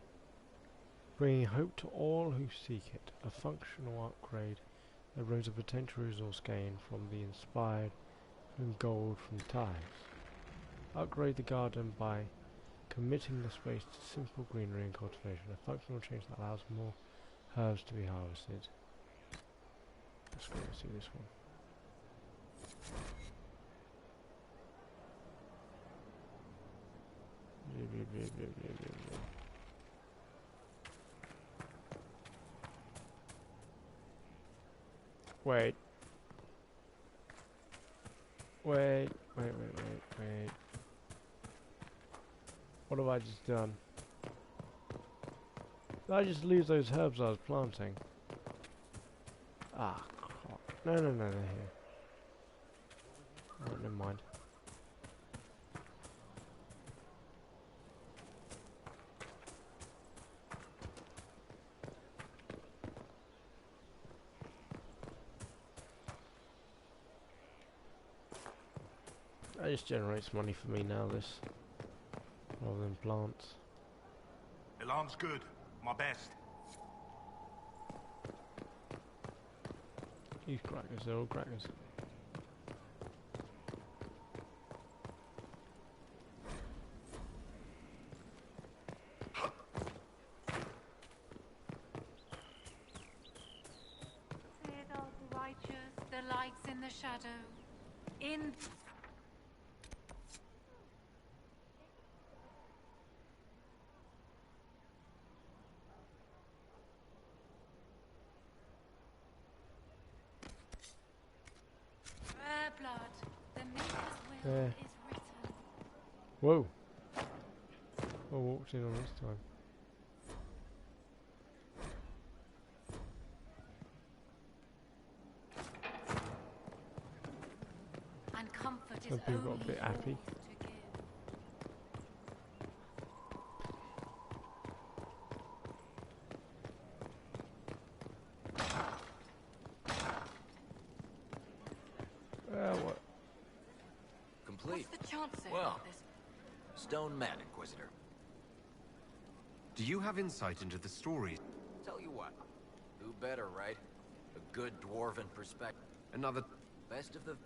bringing hope to all who seek it. A functional upgrade that brings a potential resource gain from the inspired and gold from tiles. Upgrade the garden by committing the space to simple greenery and cultivation. A functional change that allows more herbs to be harvested. Let's go and see this one. Wait. Wait. What have I just done? Did I just lose those herbs I was planting? Ah, crap. No, they're here. Oh, never mind. That just generates money for me now, this. Rather than plants. Alarm's good. My best. These crackers, they're all crackers. Fear the righteous, the lights in the shadow. In their blood, the Maker's will is written. Whoa! I walked in on this time. And comfort is Some people got a only bit happy. yours to give. What? Complete. What's the chance Well. of this? Stone Mat, Inquisitor. Do you have insight into the story? Tell you what. Who better, right? A good dwarven perspective. Another... Best of the...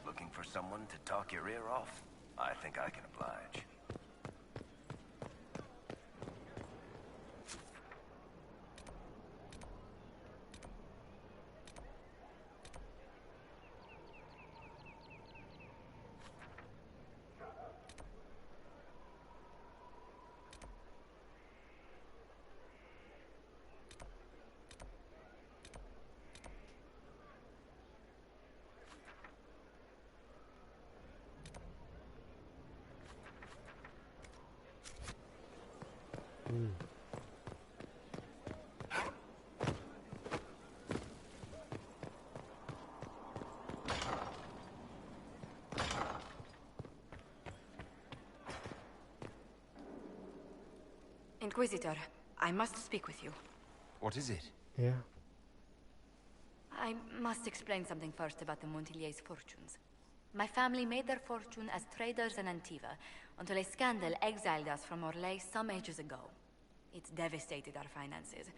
Looking for someone to talk your ear off? I think I can oblige. Inquisitor, I must speak with you. What is it? Yeah. I must explain something first about the Montillier's fortunes. My family made their fortune as traders in Antiva until a scandal exiled us from Orlais some ages ago. It devastated our finances.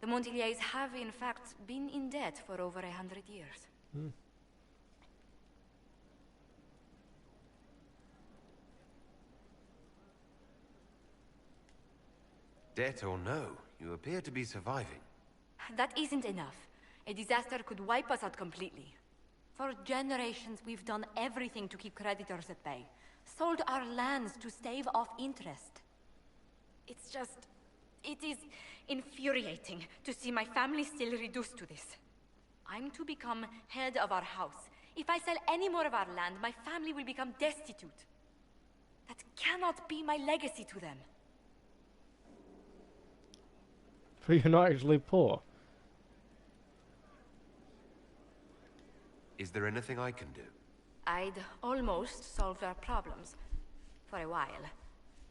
The Montillier's have, in fact, been in debt for over 100 years. Debt or no, you appear to be surviving. That isn't enough. A disaster could wipe us out completely. For generations, we've done everything to keep creditors at bay. Sold our lands to stave off interest. It's just... it is infuriating to see my family still reduced to this. I'm to become head of our house. If I sell any more of our land, my family will become destitute. That cannot be my legacy to them. But you're not actually poor. Is there anything I can do? I'd almost solved our problems. For a while.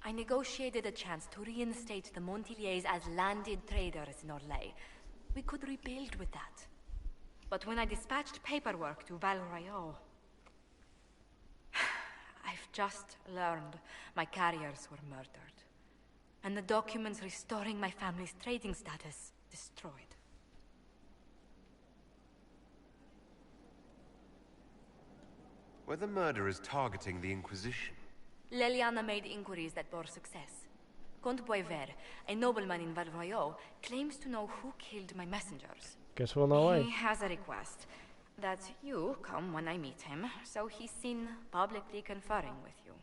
I negotiated a chance to reinstate the Montiliers as landed traders in Orlais. We could rebuild with that. But when I dispatched paperwork to Val Royeaux, I've just learned my carriers were murdered. And the documents restoring my family's trading status destroyed. Were the murderers targeting the Inquisition? Leliana made inquiries that bore success. Comte Boisvert, a nobleman in Val Royeaux, claims to know who killed my messengers. Guess we'll know why. He has a request that you come when I meet him, so he's seen publicly conferring with you.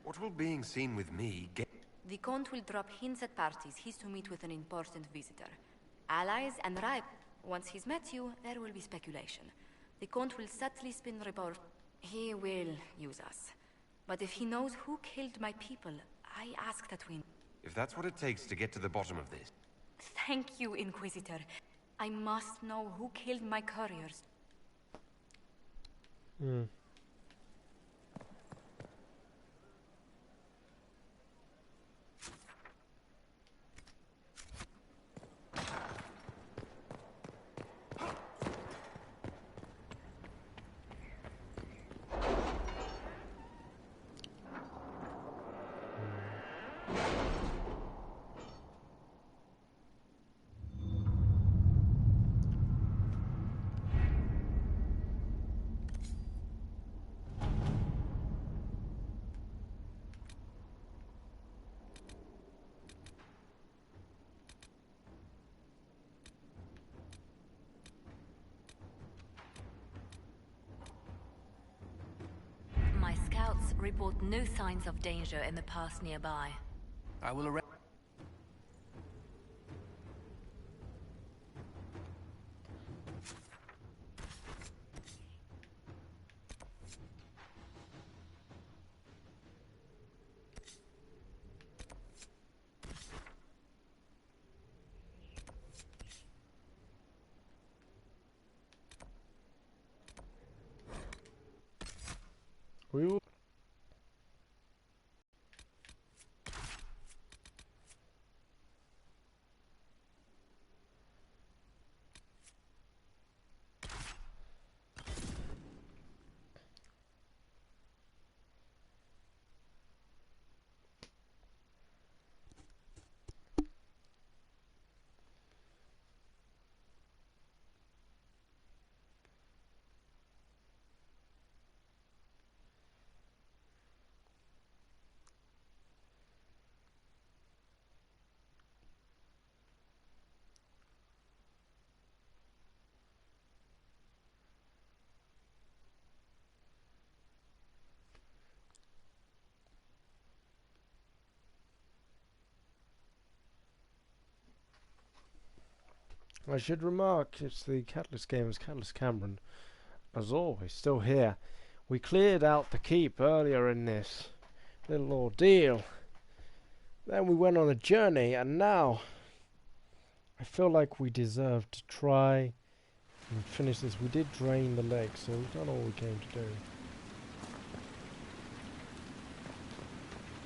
What will being seen with me get? The Comte will drop hints at parties he's to meet with an important visitor. Allies and rival. Once he's met you, there will be speculation. The Comte will subtly spin report. He will use us. But if he knows who killed my people, I ask that we... If that's what it takes to get to the bottom of this. Thank you, Inquisitor. I must know who killed my couriers. My scouts report no signs of danger in the pass nearby. I will arrest. We will. I should remark, it's the Catalyst Games, Catalyst Cameron, as always, still here. We cleared out the keep earlier in this little ordeal. Then we went on a journey, and now I feel like we deserve to try and finish this. We did drain the lake, so we've done all we came to do.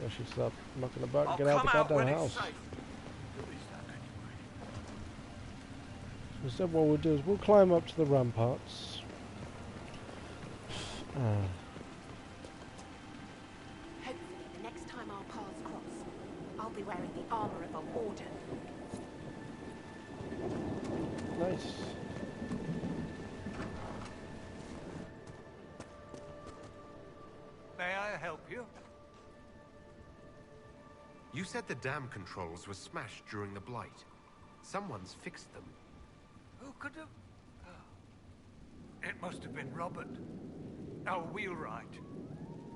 I should stop knocking about and get out of the goddamn house. Instead, what we'll do is we'll climb up to the ramparts. Hopefully, the next time our paths cross, I'll be wearing the armor of a warden. Nice. May I help you? You said the dam controls were smashed during the Blight. Someone's fixed them. Who could have... Oh. It must have been Robert. Our wheelwright.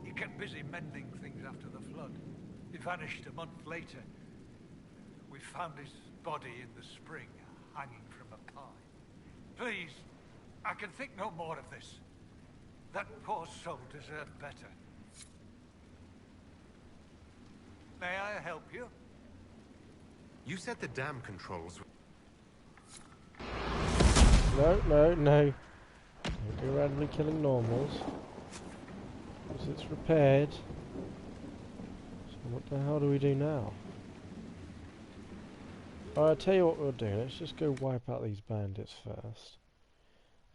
He kept busy mending things after the flood. He vanished a month later. We found his body in the spring, hanging from a pine. Please, I can think no more of this. That poor soul deserved better. May I help you? You said the dam controls were... No. Don't go randomly killing normals. Because it's repaired. So what the hell do we do now? I'll tell you what we'll do. Let's just go wipe out these bandits first.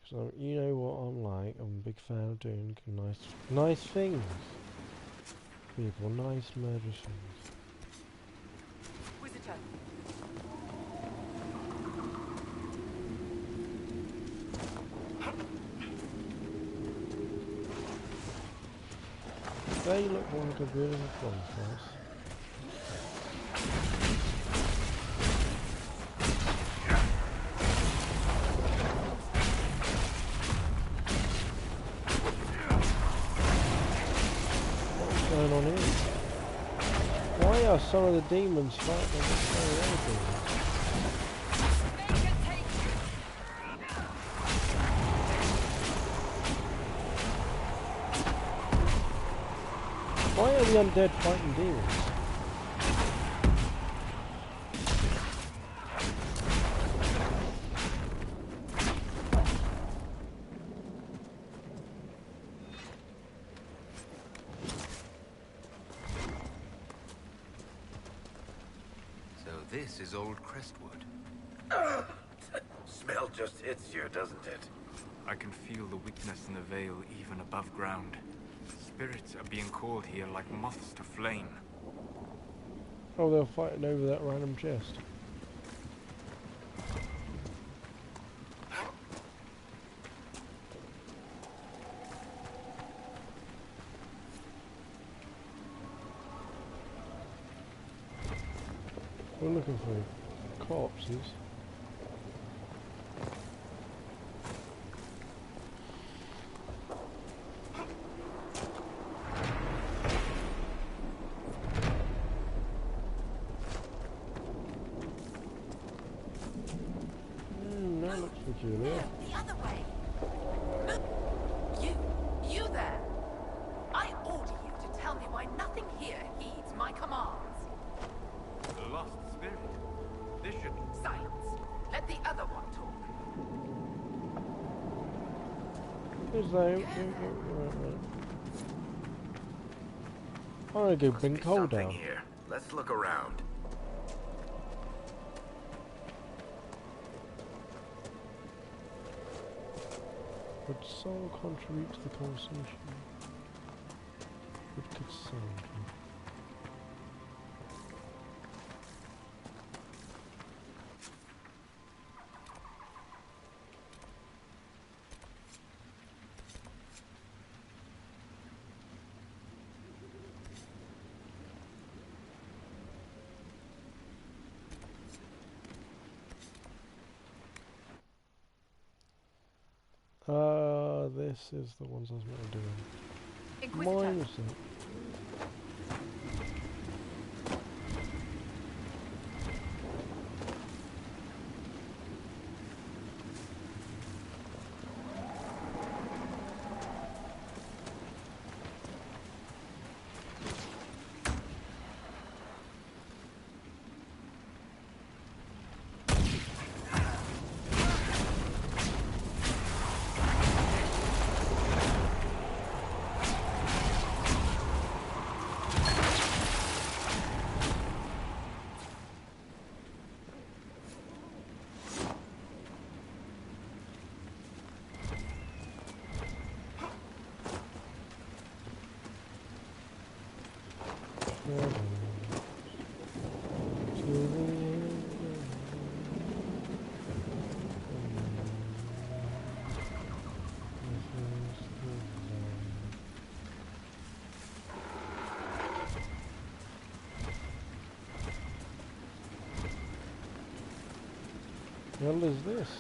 Because you know what I'm like. I'm a big fan of doing nice things. People, nice murderous things. They look like a bit of a fun place. What's going on here? Why are some of the demons fighting against some of the other demons? Why are the undead fighting demons? So this is old Crestwood. Smell just hits you, doesn't it? I can feel the weakness in the veil even above ground. Spirits are being called here like moths to flame. Oh, they're fighting over that random chest. We're looking for corpses. That looks peculiar. The other way. Look, you there. I order you to tell me why nothing here heeds my commands. The lost spirit. This should... Silence. Let the other one talk. Who's that? I'm gonna go bring Cole down. Here. Let's look around. Would soul contribute to the conversation? What could soul do? This is the ones I was meant to do. Mine was it. What the hell is this?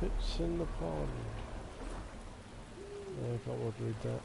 Bits in the pond. I can't want to read that.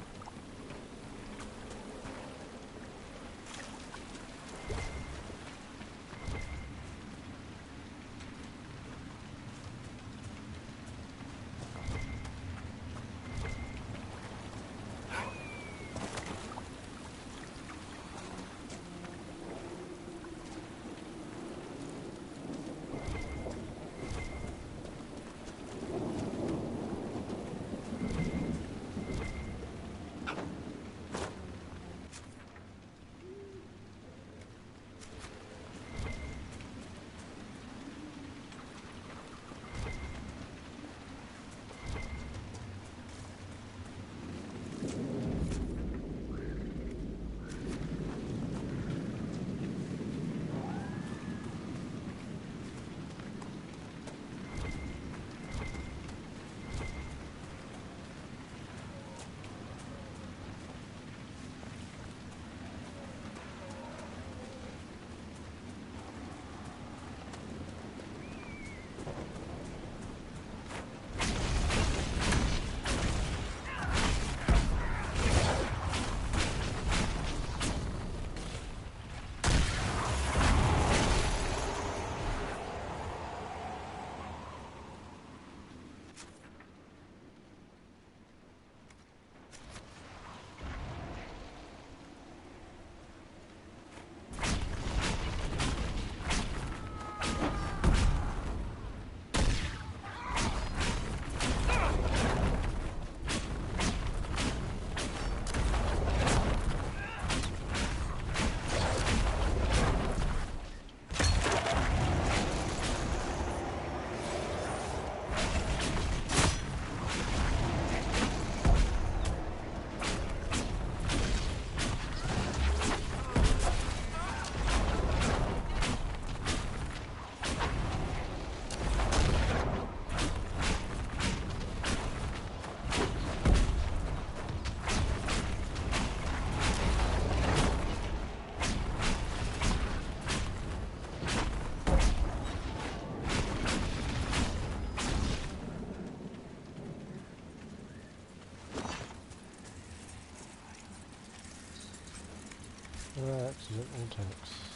Accidental attacks.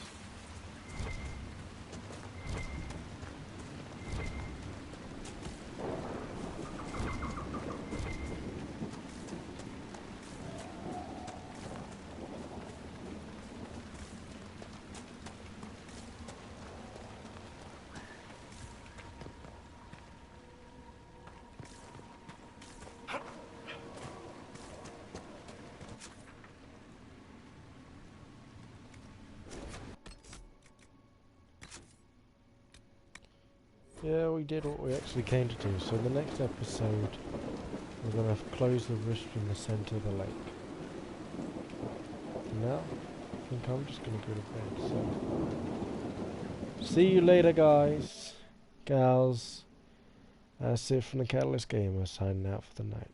Yeah, we did what we actually came to do. So in the next episode, we're going to close the rift in the centre of the lake. For now, I think I'm just going to go to bed. So, see you later, guys, gals. That's it from the Catalyst Gamer, signing out for the night.